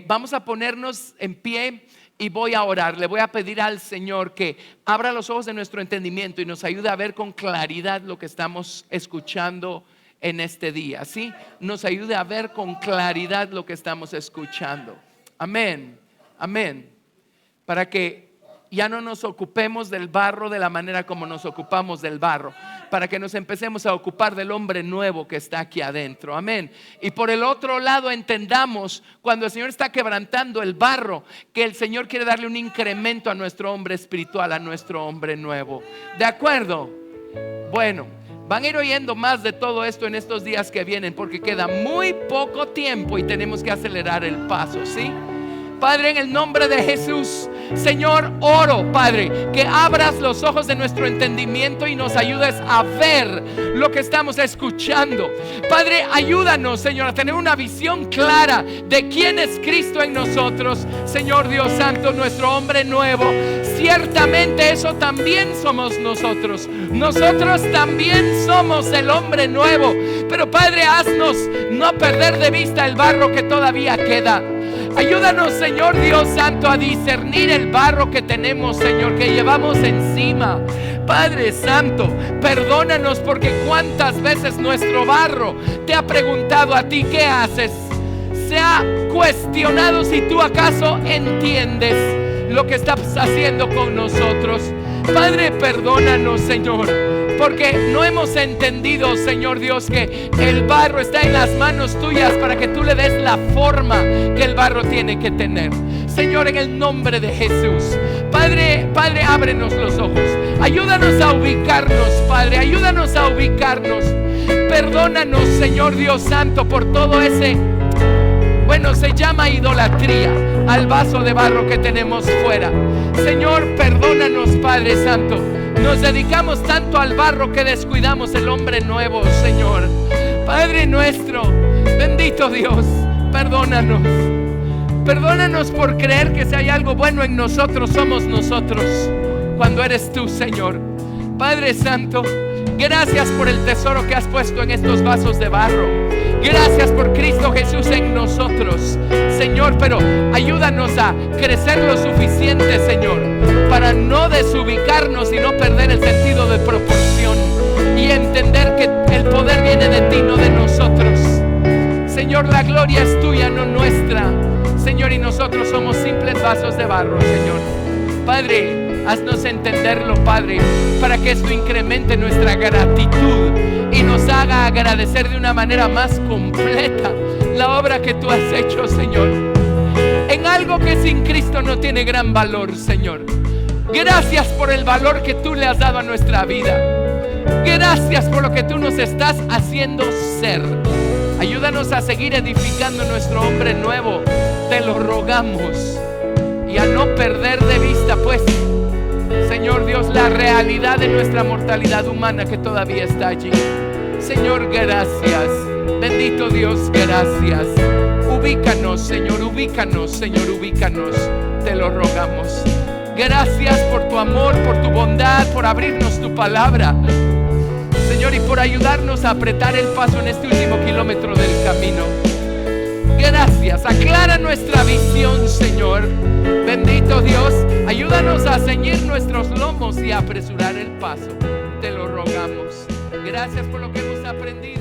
Vamos a ponernos en pie y voy a orar. Le voy a pedir al Señor que abra los ojos de nuestro entendimiento y nos ayude a ver con claridad lo que estamos escuchando en este día, ¿sí? Nos ayude a ver con claridad lo que estamos escuchando. Amén, amén. Para que ya no nos ocupemos del barro de la manera como nos ocupamos del barro, para que nos empecemos a ocupar del hombre nuevo que está aquí adentro. Amén. Y por el otro lado entendamos, cuando el Señor está quebrantando el barro, que el Señor quiere darle un incremento a nuestro hombre espiritual, a nuestro hombre nuevo. ¿De acuerdo? Bueno, van a ir oyendo más de todo esto en estos días que vienen, porque queda muy poco tiempo y tenemos que acelerar el paso, ¿sí? Padre, en el nombre de Jesús, Señor, oro, Padre, que abras los ojos de nuestro entendimiento y nos ayudes a ver lo que estamos escuchando. Padre, ayúdanos, Señor, a tener una visión clara de quién es Cristo en nosotros. Señor Dios Santo, nuestro hombre nuevo. Ciertamente eso también somos nosotros. Nosotros también somos el hombre nuevo. Pero Padre, haznos no perder de vista el barro que todavía queda. Ayúdanos, Señor Dios Santo, a discernir el barro que tenemos, Señor, que llevamos encima. Padre Santo, perdónanos porque cuántas veces nuestro barro te ha preguntado a ti qué haces. Se ha cuestionado si tú acaso entiendes lo que estás haciendo con nosotros. Padre, perdónanos, Señor. porque no hemos entendido, Señor Dios, que el barro está en las manos tuyas para que tú le des la forma que el barro tiene que tener. Señor, en el nombre de Jesús, Padre, ábrenos los ojos, ayúdanos a ubicarnos, Padre, ayúdanos a ubicarnos. Perdónanos, Señor Dios Santo, por todo ese, se llama idolatría al vaso de barro que tenemos fuera. Señor, perdónanos, Padre Santo. Nos dedicamos tanto al barro que descuidamos el hombre nuevo, Señor. Padre nuestro, bendito Dios, perdónanos. Perdónanos por creer que si hay algo bueno en nosotros, somos nosotros, cuando eres tú, Señor. Padre Santo, gracias por el tesoro que has puesto en estos vasos de barro. Gracias por Cristo Jesús en nosotros, Señor, pero ayúdanos a crecer lo suficiente, Señor, para no desubicarnos y no perder el sentido de proporción y entender que el poder viene de ti, no de nosotros. Señor, la gloria es tuya, no nuestra, Señor, y nosotros somos simples vasos de barro, Señor. Padre, haznos entenderlo, Padre, para que esto incremente nuestra gratitud y nos haga agradecer de una manera más completa la obra que tú has hecho, Señor, en algo que sin Cristo no tiene gran valor, Señor. Gracias por el valor que tú le has dado a nuestra vida. Gracias por lo que tú nos estás haciendo ser. Ayúdanos a seguir edificando nuestro hombre nuevo, te lo rogamos, y a no perder de vista, pues, Señor Dios, la realidad de nuestra mortalidad humana que todavía está allí. Señor, gracias. Bendito Dios, gracias. Ubícanos, Señor, ubícanos, Señor, ubícanos. Te lo rogamos. Gracias por tu amor, por tu bondad, por abrirnos tu palabra, Señor, y por ayudarnos a apretar el paso en este último kilómetro del camino. Gracias, aclara nuestra visión, Señor. Bendito Dios, ayúdanos a ceñir nuestros lomos y a apresurar el paso. Te lo rogamos. Gracias por lo que hemos aprendido.